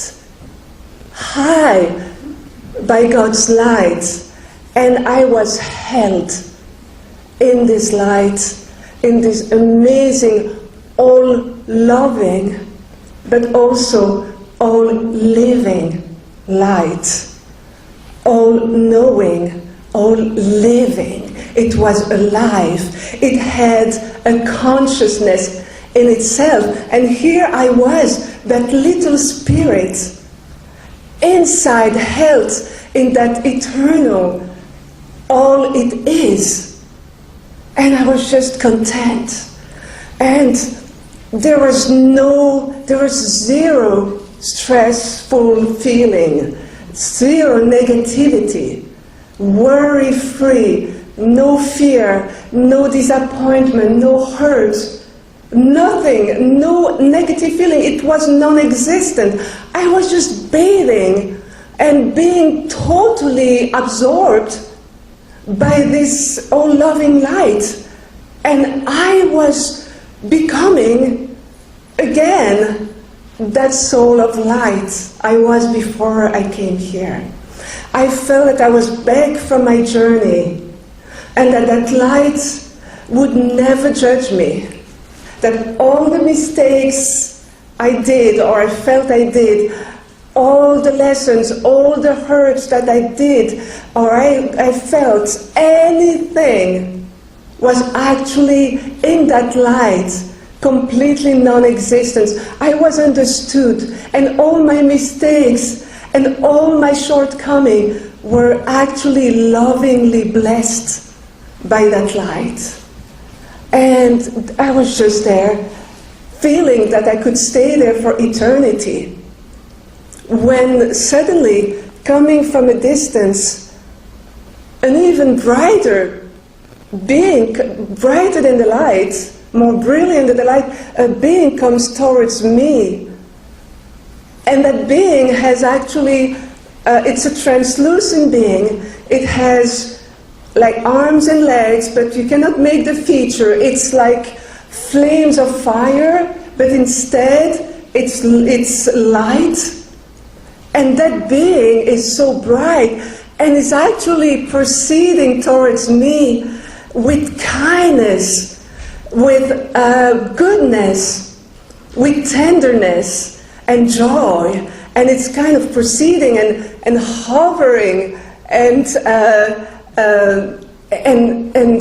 Speaker 9: high by God's light, and I was held in this light, in this amazing, all-loving, but also all-living light. all-knowing, all-living. It was alive. It had a consciousness in itself. And here I was, that little spirit, inside, held in that eternal, all it is. And I was just content. And there was zero stressful feeling, zero negativity, worry-free, no fear, no disappointment, no hurt, nothing, no negative feeling. It was non-existent. I was just bathing and being totally absorbed by this all-loving light. And I was becoming, again, that soul of light I was before I came here. I felt that I was back from my journey, and that light would never judge me. That all the mistakes I did, or I felt I did, all the lessons, all the hurts that I did, or I felt, anything was actually in that light, completely non-existent. I was understood, and all my mistakes and all my shortcomings were actually lovingly blessed by that light. And I was just there, feeling that I could stay there for eternity, when suddenly, coming from a distance, an even brighter being, brighter than the light, more brilliant than the light, a being comes towards me. And that being has actually, it's a translucent being. It has like arms and legs, but you cannot make the feature. It's like flames of fire, but instead it's light. And that being is so bright and is actually proceeding towards me with kindness, with goodness, with tenderness and joy. And it's kind of proceeding and hovering and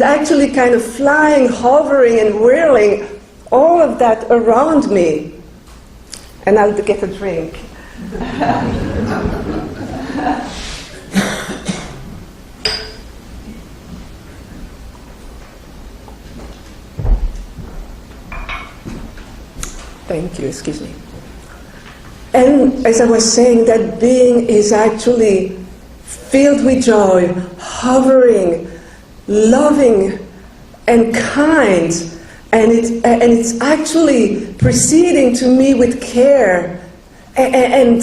Speaker 9: actually kind of flying, hovering and whirling, all of that around me. And I'll get a drink. Thank you, excuse me. And as I was saying, that being is actually filled with joy, hovering, loving, and kind, and it's actually proceeding to me with care, and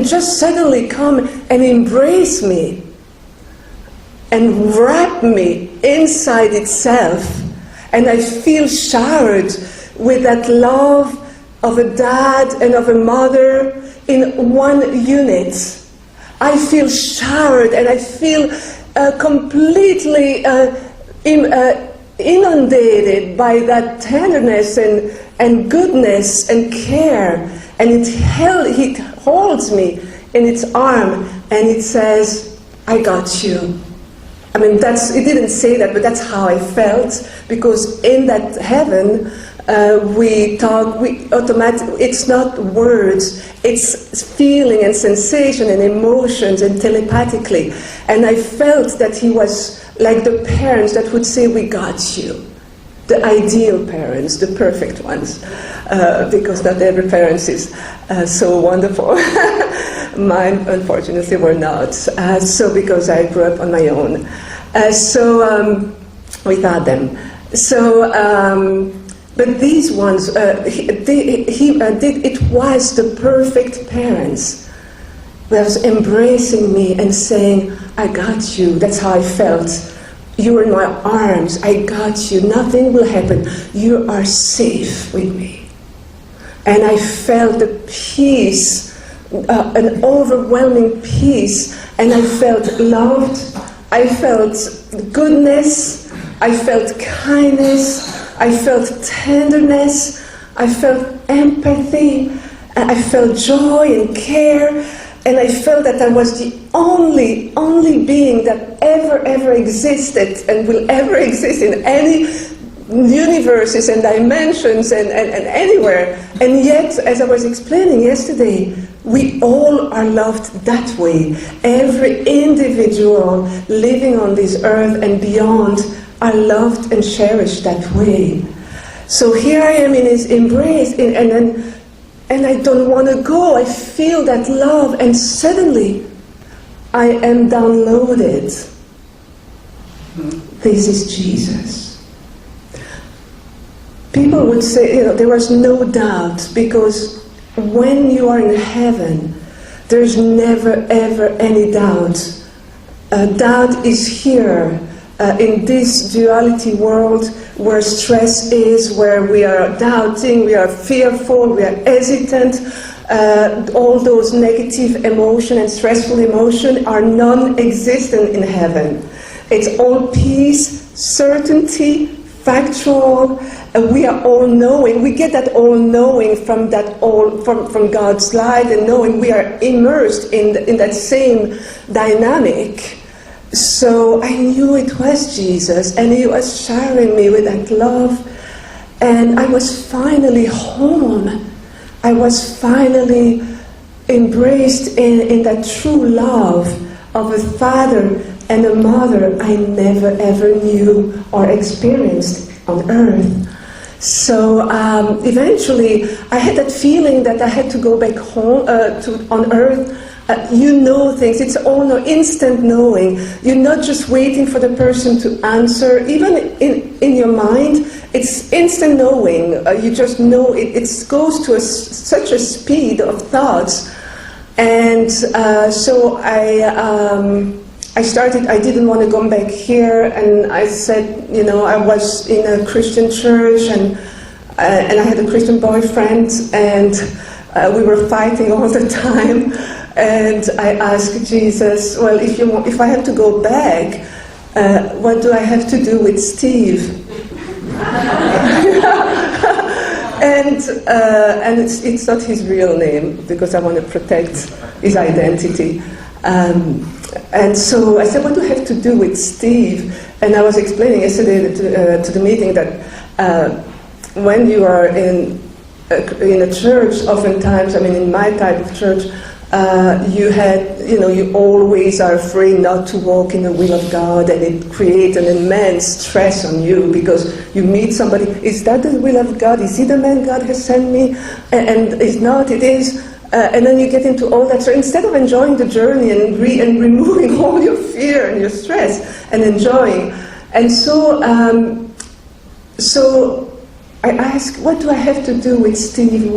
Speaker 9: just suddenly come and embrace me, and wrap me inside itself, and I feel showered with that love of a dad and of a mother in one unit. I feel showered and I feel completely inundated by that tenderness and goodness and care. And it holds me in its arm and it says, I got you. I mean, it didn't say that, but that's how I felt, because in that heaven, it's not words, it's feeling and sensation and emotions and telepathically. And I felt that he was like the parents that would say, we got you. The ideal parents, the perfect ones, because not every parent is so wonderful. Mine, unfortunately, were not. So because I grew up on my own. Without them. But these ones, it was the perfect parents that was embracing me and saying, I got you. That's how I felt. You were in my arms. I got you. Nothing will happen. You are safe with me. And I felt the peace, an overwhelming peace. And I felt loved. I felt goodness. I felt kindness. I felt tenderness, I felt empathy, I felt joy and care, And I felt that I was the only being that ever existed and will ever exist in any universes and dimensions and anywhere. And yet, as I was explaining yesterday, we all are loved that way. Every individual living on this earth and beyond are loved and cherished that way. So here I am in his embrace, and I don't want to go. I feel that love, and suddenly I am downloaded. This is Jesus. People would say, there was no doubt, because when you are in heaven, there's never ever any doubt. Doubt is here in this duality world where stress is, where we are doubting, we are fearful, we are hesitant. All those negative emotion and stressful emotion are non-existent in heaven. It's all peace, certainty, factual. We are all knowing. We get that all knowing from God's light, and knowing we are immersed in that same dynamic. So I knew it was Jesus, and he was showering me with that love, and I was finally home. I was finally embraced in that true love of a father and a mother I never ever knew or experienced on earth. So eventually I had that feeling that I had to go back home on earth. You know things, it's all instant knowing. You're not just waiting for the person to answer. Even in your mind, it's instant knowing. You just know it goes to such a speed of thoughts. And so I didn't want to come back here, and I said, I was in a Christian church, and I had a Christian boyfriend, and we were fighting all the time. And I asked Jesus, well, if I have to go back, what do I have to do with Steve? And it's not his real name, because I want to protect his identity. And so I said, what do I have to do with Steve? And I was explaining yesterday to the meeting that when you are in a church, oftentimes, in my type of church, you always are afraid not to walk in the will of God, and it creates an immense stress on you, because you meet somebody, is that the will of God? Is he the man God has sent me? And it's not, it is. And then you get into all that. So instead of enjoying the journey and removing all your fear and your stress and enjoying, and so I asked, what do I have to do with Steve?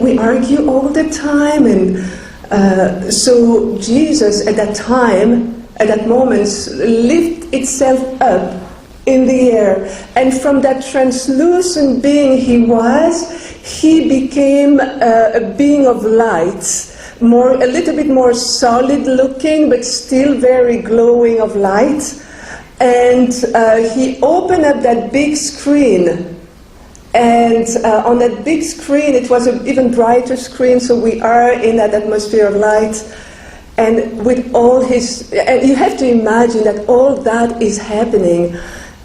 Speaker 9: We argue all the time, and so Jesus at that moment, lifted itself up in the air, and from that translucent being he became a being of light, a little bit more solid looking, but still very glowing of light. And he opened up that big screen. And on that big screen, it was an even brighter screen, so we are in that atmosphere of light. And with all and you have to imagine that all that is happening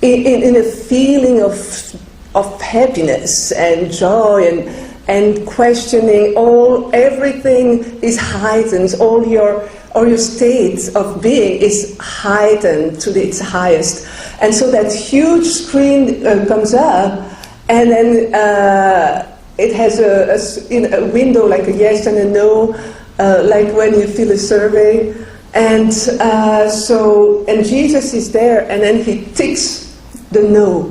Speaker 9: in a feeling of happiness and joy and questioning. Everything is heightened. All your state of being is heightened to its highest. And so that huge screen comes up. And then it has a window like a yes and a no, like when you fill a survey. And and Jesus is there, and then he ticks the no.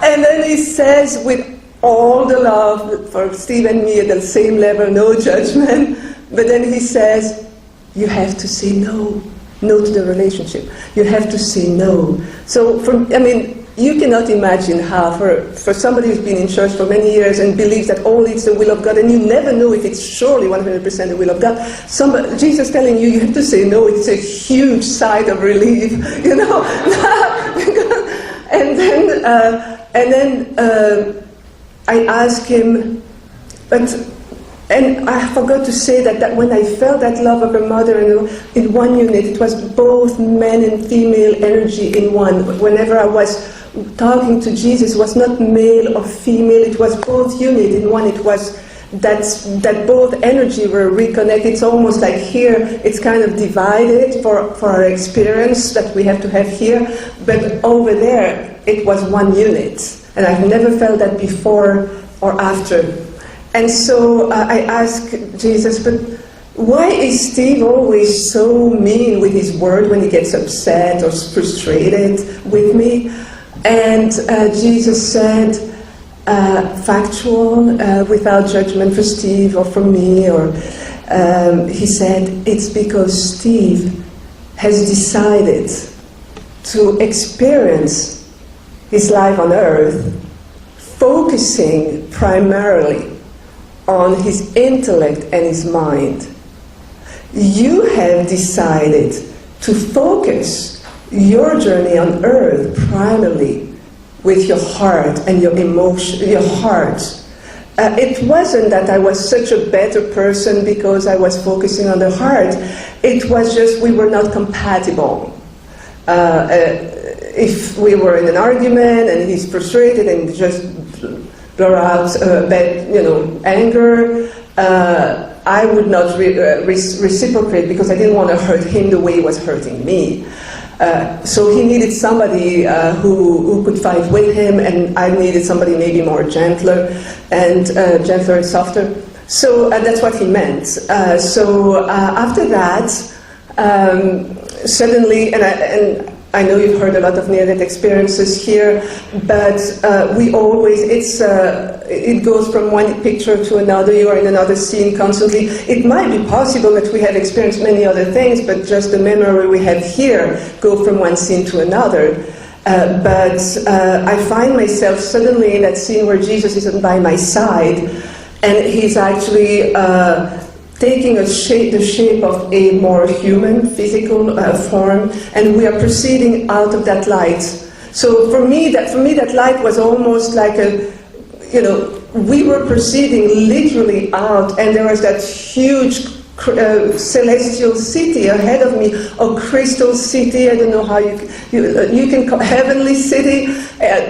Speaker 9: And then he says, with all the love for Steve and me at the same level, no judgment, but then he says, you have to say no. No to the relationship. You have to say no. So, you cannot imagine how, for somebody who's been in church for many years and believes that only it's the will of God, and you never know if it's surely 100% the will of God, Jesus telling you have to say no, it's a huge sigh of relief, And then I asked him, and I forgot to say that when I felt that love of a mother in one unit, it was both men and female energy in one. Whenever I was talking to Jesus, it was not male or female, it was both unit in one. It was that both energy were reconnected. It's almost like here, it's kind of divided for our experience that we have to have here, but over there, it was one unit. And I've never felt that before or after. And so I asked Jesus, but why is Steve always so mean with his word when he gets upset or frustrated with me? And Jesus said, factual, without judgment for Steve or for me, or he said, it's because Steve has decided to experience his life on earth focusing primarily on his intellect and his mind. You have decided to focus your journey on earth primarily with your heart and your emotion, your heart. It wasn't that I was such a better person because I was focusing on the heart. It was just we were not compatible. If we were in an argument and he's frustrated and just blur out anger, I would not reciprocate because I didn't want to hurt him the way he was hurting me. So he needed somebody who could fight with him, and I needed somebody maybe more gentler and softer. So that's what he meant. So after that, suddenly, and I know you've heard a lot of near-death experiences here, but we always, it goes from one picture to another. You are in another scene constantly. It might be possible that we have experienced many other things, but just the memory we have here go from one scene to another. But I find myself suddenly in that scene where Jesus is by my side, and he's actually taking the shape of a more human, physical form, and we are proceeding out of that light. So for me, that light was almost like we were proceeding literally out, and there was that huge celestial city ahead of me, or crystal city, I don't know how you can call heavenly city.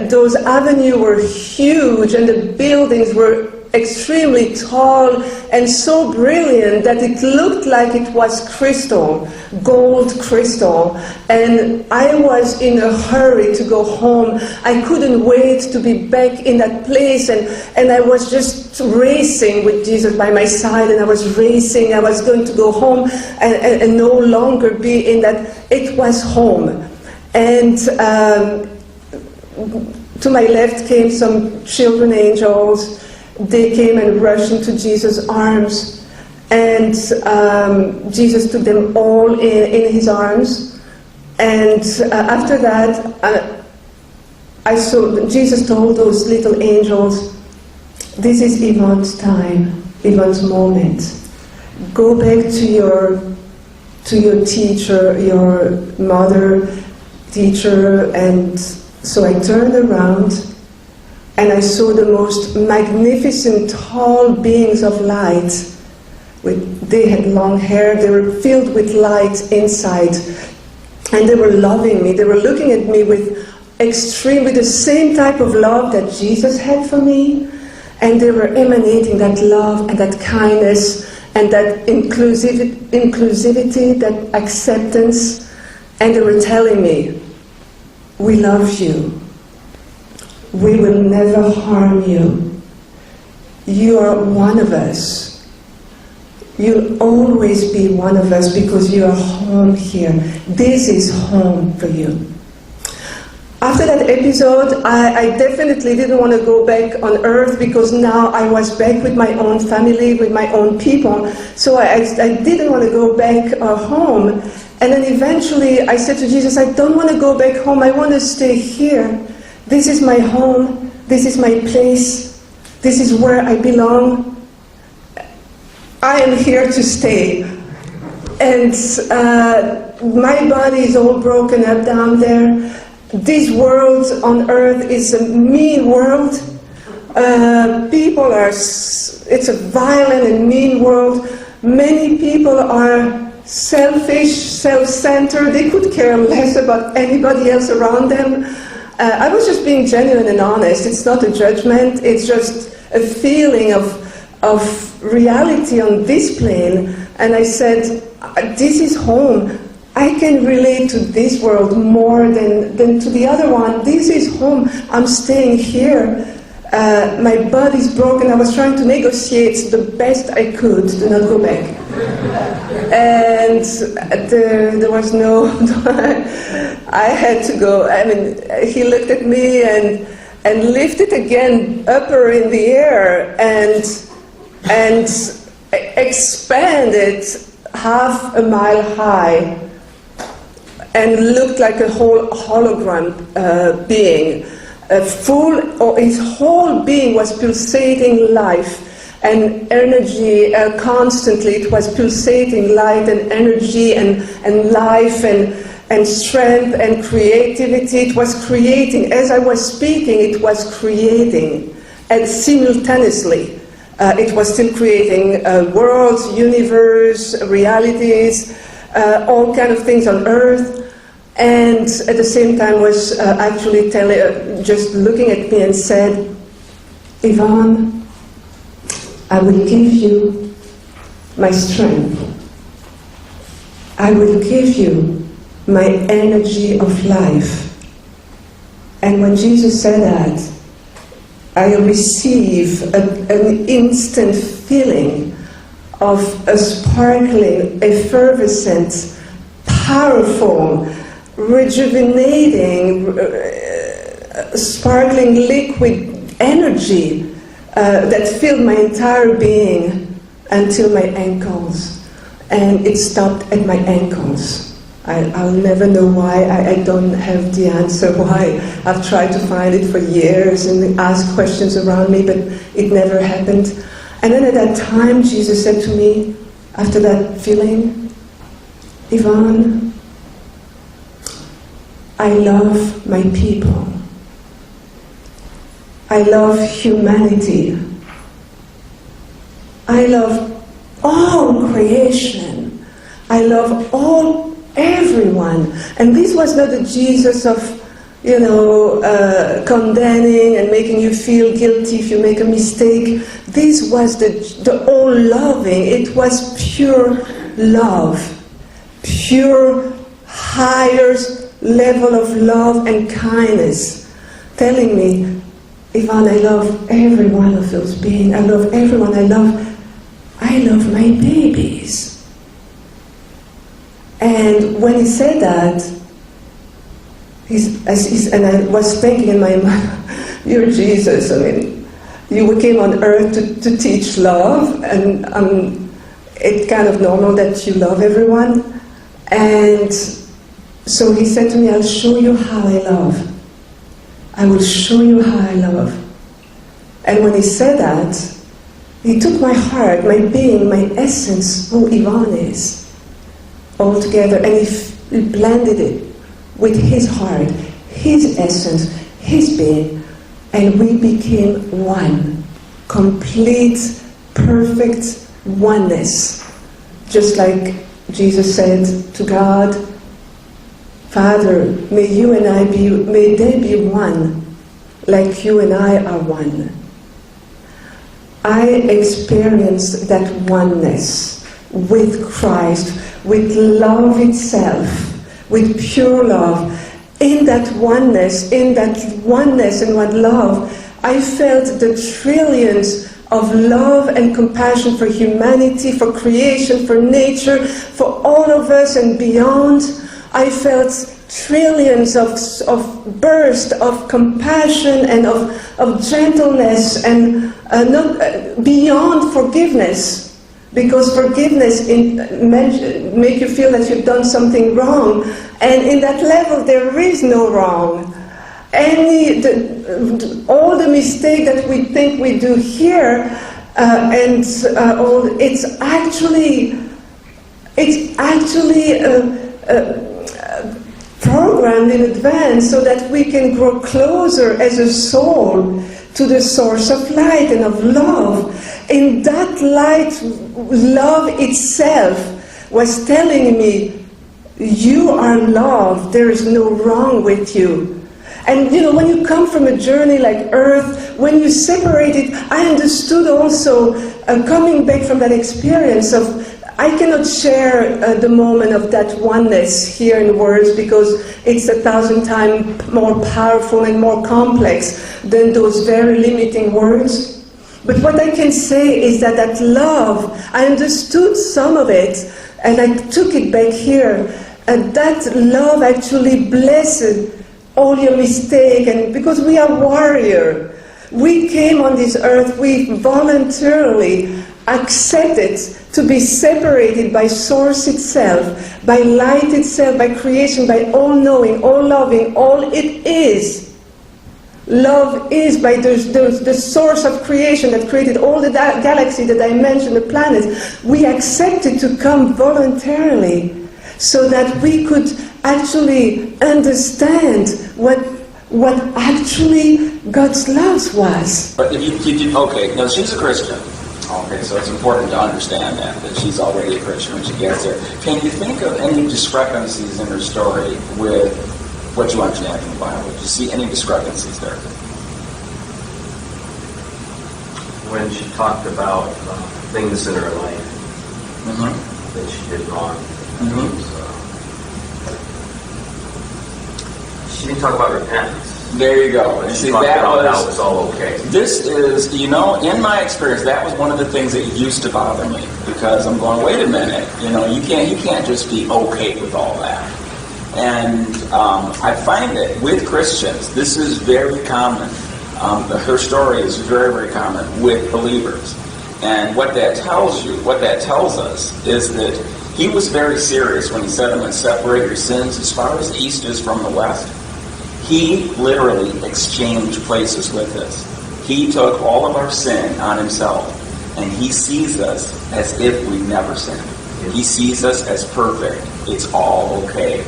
Speaker 9: Those avenues were huge, and the buildings were extremely tall and so brilliant that it looked like it was crystal, gold crystal. And I was in a hurry to go home. I couldn't wait to be back in that place, and I was just racing with Jesus by my side, and I was racing. I was going to go home and no longer be in that. It was home. And to my left came some children angels. They came and rushed into Jesus' arms, and Jesus took them all in his arms. And after that, I saw Jesus told those little angels, "This is Yvonne's time, Yvonne's moment. Go back to your teacher, your mother, teacher." And so I turned around, and I saw the most magnificent, tall beings of light. They had long hair, they were filled with light inside, and they were loving me. They were looking at me with the same type of love that Jesus had for me, and they were emanating that love and that kindness and that inclusivity, that acceptance, and they were telling me, "We love you. We will never harm you. You are one of us. You'll always be one of us because you are home here. This is home for you." After that episode, I definitely didn't want to go back on earth because now I was back with my own family, with my own people. So I didn't want to go back home. And then eventually I said to Jesus, "I don't want to go back home. I want to stay here. This is my home. This is my place. This is where I belong. I am here to stay." And my body is all broken up down there. This world on earth is a mean world. People are, it's a violent and mean world. Many people are selfish, self-centered. They could care less about anybody else around them. I was just being genuine and honest. It's not a judgment. It's just a feeling of reality on this plane. And I said, this is home. I can relate to this world more than to the other one. This is home. I'm staying here. My body's broken. I was trying to negotiate the best I could to not go back. And there was no... I had to go. I mean, he looked at me and lifted again upper in the air and expanded half a mile high and looked like a whole hologram being. His whole being was pulsating life and energy constantly. It was pulsating light and energy and life and strength and creativity. It was creating. As I was speaking, it was creating. And simultaneously, it was still creating worlds, universe, realities, all kind of things on Earth. And at the same time was actually just looking at me and said, Yvonne, I will give you my strength. I will give you my energy of life. And when Jesus said that, I receive an instant feeling of a sparkling, effervescent, powerful, rejuvenating, sparkling liquid energy that filled my entire being until my ankles. And it stopped at my ankles. I'll never know why. I don't have the answer why. I've tried to find it for years and ask questions around me, but it never happened. And then at that time, Jesus said to me, after that feeling, Yvonne, I love my people. I love humanity. I love all creation. I love everyone. And this was not the Jesus of, condemning and making you feel guilty if you make a mistake. This was the all loving. It was pure love. Pure, higher level of love and kindness, telling me, Yvonne, I love every one of those beings. I love everyone. I love my babies. And when he said that, and I was thinking in my mind, you're Jesus. I mean, you came on earth to teach love, and it's kind of normal that you love everyone. And so he said to me, I'll show you how I love. I will show you how I love. And when he said that, he took my heart, my being, my essence, who Yvonne is, all together, and he blended it with his heart, his essence, his being, and we became one. Complete, perfect oneness. Just like Jesus said to God, Father, may you and I may they be one, like you and I are one. I experienced that oneness with Christ, with love itself, with pure love. In that oneness and one love, I felt the trillions of love and compassion for humanity, for creation, for nature, for all of us and beyond. I felt trillions of bursts of compassion and of gentleness and not beyond forgiveness, because forgiveness make you feel that you've done something wrong, and in that level there is no wrong. All the mistake that we think we do here, it's actually programmed in advance so that we can grow closer as a soul to the source of light and of love. And that light, love itself, was telling me, you are love, there is no wrong with you. And you know, when you come from a journey like Earth, when you separate it, I understood also, coming back from that experience of, I cannot share the moment of that oneness here in words because it's 1,000 times more powerful and more complex than those very limiting words. But what I can say is that that love, I understood some of it, and I took it back here. That love actually blessed all your mistake, and because we are warrior, we came on this earth, we voluntarily accepted to be separated by source itself, by light itself, by creation, by all knowing, all loving, all it is. Love is by the source of creation that created all the galaxy, the dimension, the planets. We accepted to come voluntarily so that we could actually understand what actually God's love was.
Speaker 1: But if you okay, now she's a Christian. Okay, so it's important to understand that she's already a Christian when she gets there. Can you think of any discrepancies in her story with what you understand from the Bible? Do you see any discrepancies there?
Speaker 10: When she talked about things in her life that she did wrong, she didn't talk about repentance.
Speaker 1: There you go. And
Speaker 10: she
Speaker 1: see,
Speaker 10: talked
Speaker 1: that
Speaker 10: about how it was all okay.
Speaker 1: This is, you know, in my experience, that was one of the things that used to bother me because I'm going, wait a minute, you know, you can't just be okay with all that. And I find that with Christians, this is very common. Her story is very, very common with believers. And what that tells us is that he was very serious when he said, I'm going to separate your sins as far as the east is from the west. He literally exchanged places with us. He took all of our sin on himself, and he sees us as if we never sinned. He sees us as perfect. It's all okay.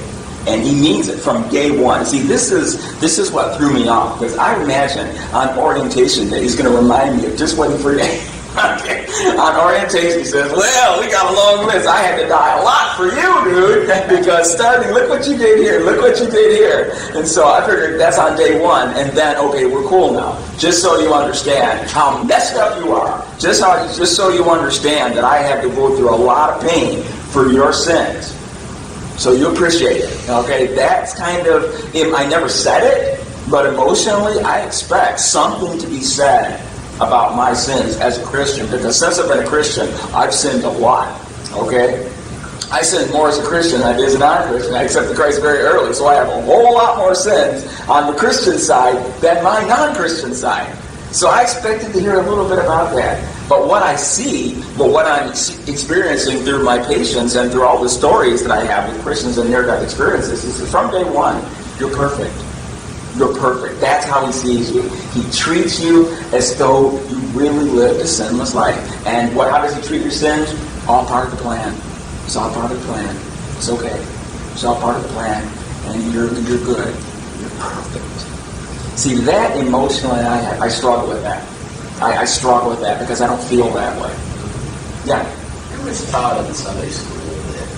Speaker 1: And he means it from day one. See, this is what threw me off, because I imagine on orientation day he's going to remind me of just what he forgave. Okay. On orientation he says, well, we got a long list. I had to die a lot for you, dude, because starting, look what you did here, look what you did here. And so I figured that's on day one, and then, okay, we're cool now. Just so you understand how messed up you are. Just so you understand that I had to go through a lot of pain for your sins. So you appreciate it, okay? That's kind of, I never said it, but emotionally I expect something to be said about my sins as a Christian, because since I've been a Christian, I've sinned a lot, okay? I sinned more as a Christian than I did as a non-Christian. I accepted Christ very early, so I have a whole lot more sins on the Christian side than my non-Christian side. So I expected to hear a little bit about that. But what I'm experiencing through my patients and through all the stories that I have with Christians and near-death experiences is that from day one, you're perfect. You're perfect. That's how he sees you. He treats you as though you really lived a sinless life. And how does he treat your sins? All part of the plan. It's all part of the plan. It's okay. It's all part of the plan. And you're good. You're perfect. See, that emotionally, I struggle with that. I struggle with that because I don't feel that way. Yeah.
Speaker 10: It was taught in Sunday school that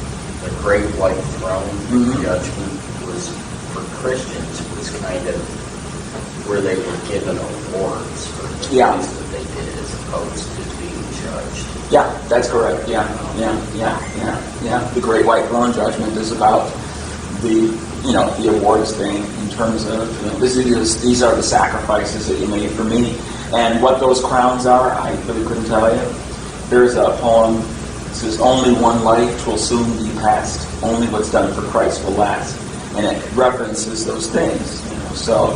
Speaker 10: the great white throne judgment was for Christians. Kind of where they were given awards for the things that they did as opposed to being judged.
Speaker 1: Yeah, that's correct. Yeah. The Great White Throne Judgment is about the awards thing in terms of, these are the sacrifices that you made for me. And what those crowns are, I really couldn't tell you. There's a poem that says, only one life will soon be past. Only what's done for Christ will last. And it references those things. So,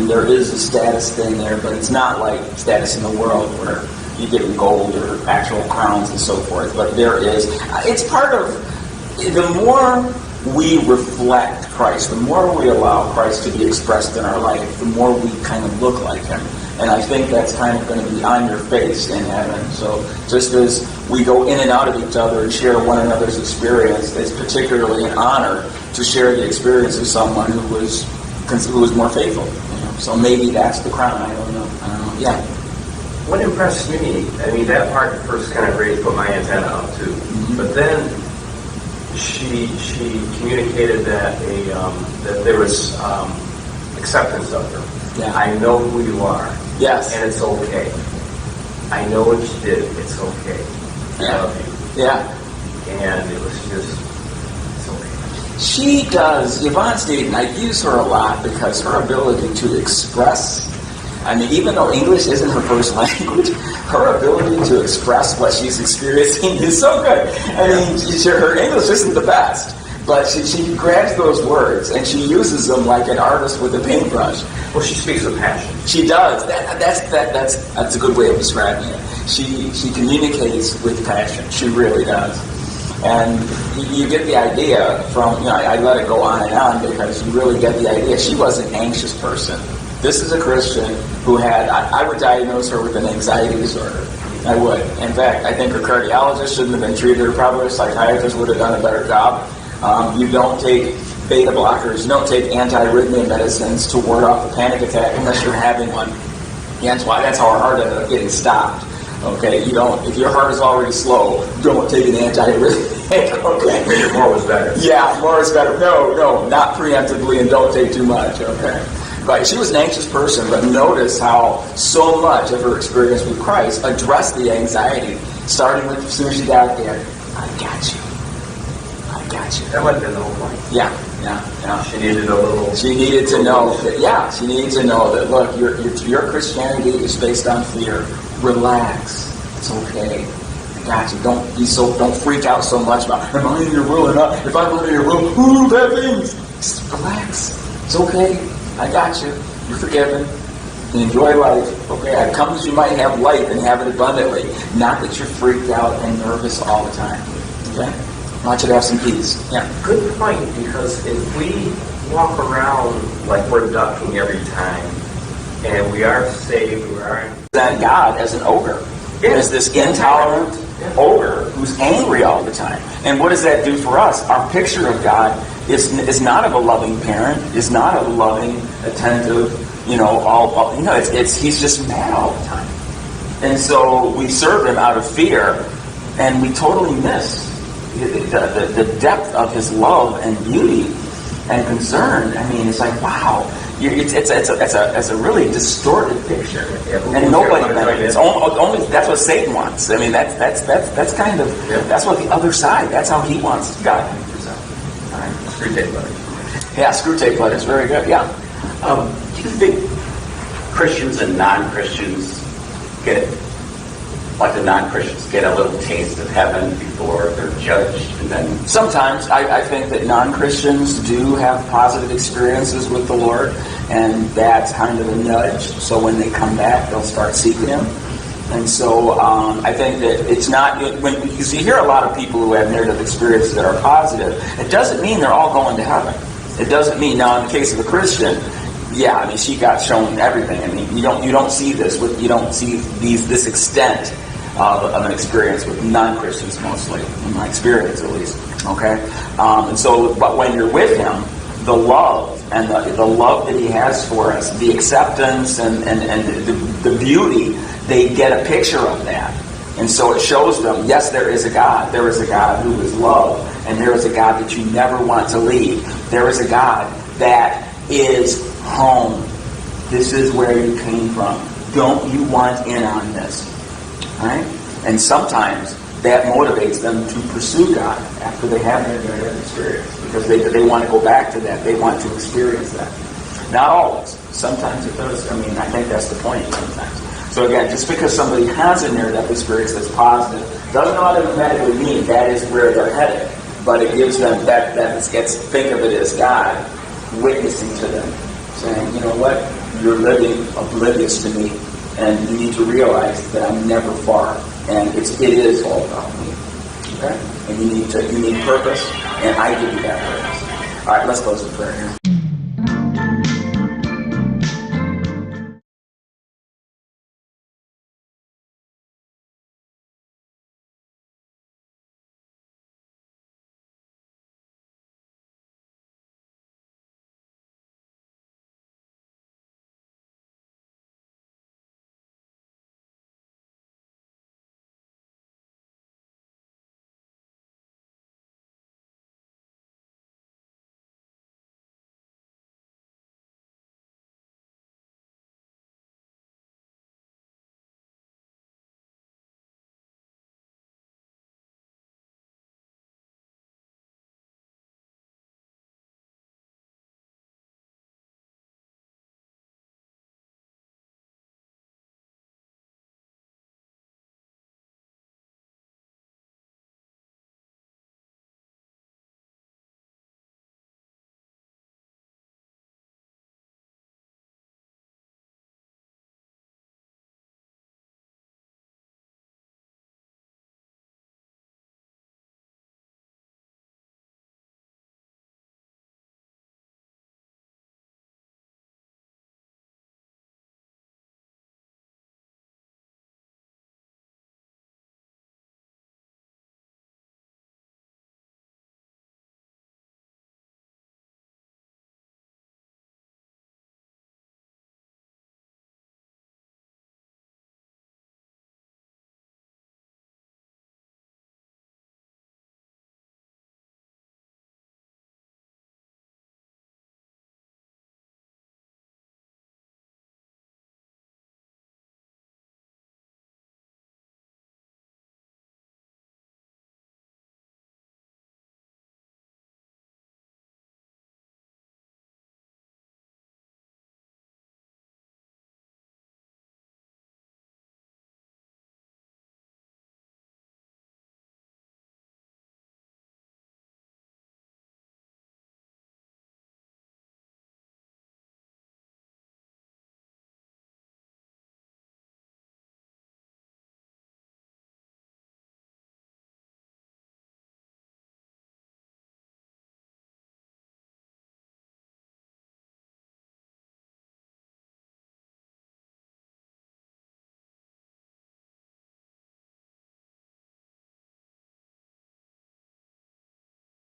Speaker 1: there is a status thing there, but it's not like status in the world where you get gold or actual crowns and so forth. But there is. It's part of, the more we reflect Christ, the more we allow Christ to be expressed in our life, the more we kind of look like him. And I think that's kind of going to be on your face in heaven. So just as we go in and out of each other and share one another's experience, it's particularly an honor to share the experience of someone who was more faithful. So maybe that's the crown. I don't know. Yeah.
Speaker 2: What impressed me, I mean, that part first kind of raised put my antenna up too.
Speaker 1: Mm-hmm.
Speaker 2: But then she communicated that that there was acceptance of her.
Speaker 1: Yeah.
Speaker 2: I know who you are.
Speaker 1: Yes.
Speaker 2: And it's okay. I know what you did. It's okay. I love you.
Speaker 1: Yeah.
Speaker 2: And it was just, it's okay.
Speaker 1: She does. Yvonne Staten, I use her a lot because her ability to express, I mean, even though English isn't her first language, her ability to express what she's experiencing is so good. I mean, her English isn't the best, but she grabs those words and she uses them like an artist with a paintbrush.
Speaker 2: Well, she speaks with passion.
Speaker 1: She does. That's a good way of describing it. She communicates with passion. She really does. And you get the idea from, I let it go on and on because you really get the idea. She was an anxious person. This is a Christian who had, I would diagnose her with an anxiety disorder. I would. In fact, I think her cardiologist shouldn't have been treated her. Probably a psychiatrist would have done a better job. You don't take beta blockers. You don't take anti-arrhythmia medicines to ward off a panic attack unless you're having one. Yeah, that's how our heart ended up getting stopped. Okay, you don't. If your heart is already slow, don't take an anti-arrhythmic. Okay,
Speaker 2: Maybe more was better.
Speaker 1: Yeah, more is better. No, not preemptively, and don't take too much. Okay, but she was an anxious person. But notice how so much of her experience with Christ addressed the anxiety, starting with as soon as she got there. I got you.
Speaker 2: That might have been the whole point.
Speaker 1: Yeah.
Speaker 2: She needed a little.
Speaker 1: She needed to know that. She needed to know that. Look, your Christianity is based on fear. Relax. It's okay. I got you. Don't freak out so much about. Am I in your will or not? If I'm not in your will, ooh, bad things. Just relax. It's okay. I got you. You're forgiven. Enjoy life. Okay. I come that you might have life and have it abundantly. Not that you're freaked out and nervous all the time. Okay. I want you to have some peace. Yeah.
Speaker 2: Good point, because if we walk around like we're ducking every time, and we are saved, we are
Speaker 1: that God as an ogre, as this intolerant ogre who's angry all the time. And what does that do for us? Our picture of God is not of a loving parent, is not of a loving, attentive, he's just mad all the time. And so we serve him out of fear, and we totally miss the depth of his love and beauty and concern. I mean, it's like, wow, it's a really distorted picture, and nobody benefits. Only that's what Satan wants. I mean, that's kind of that's what the other side. That's how he wants God to be present. All right,
Speaker 2: screw tape letters.
Speaker 1: Yeah, screw tape letters. Very good. Yeah.
Speaker 10: Do you think Christians and non-Christians the non-Christians get a little taste of heaven before they're judged, and then
Speaker 1: sometimes I think that non-Christians do have positive experiences with the Lord, and that's kind of a nudge. So when they come back, they'll start seeking Him. And so I think that it's not because you hear a lot of people who have narrative experiences that are positive. It doesn't mean they're all going to heaven. It doesn't mean now in the case of a Christian. Yeah, I mean she got shown everything. I mean you don't see this this extent of an experience with non-Christians mostly, in my experience at least. Okay, but when you're with Him, the love and the love that He has for us, the acceptance and the beauty, they get a picture of that, and so it shows them. Yes, there is a God. There is a God who is love, and there is a God that you never want to leave. There is a God that is home. This is where you came from. Don't you want in on this? Right? And sometimes that motivates them to pursue God after they have their experience, because they want to go back to that. They want to experience that. Not always. Sometimes it does. I mean, I think that's the point sometimes. So again, just because somebody has a near-death experience that's positive doesn't automatically mean that is where they're headed. But it gives them think of it as God witnessing to them, saying, you know what, you're living oblivious to me, and you need to realize that I'm never far, and it is all about me. Okay? And you need purpose, and I give you that purpose. All right, let's close with prayer here.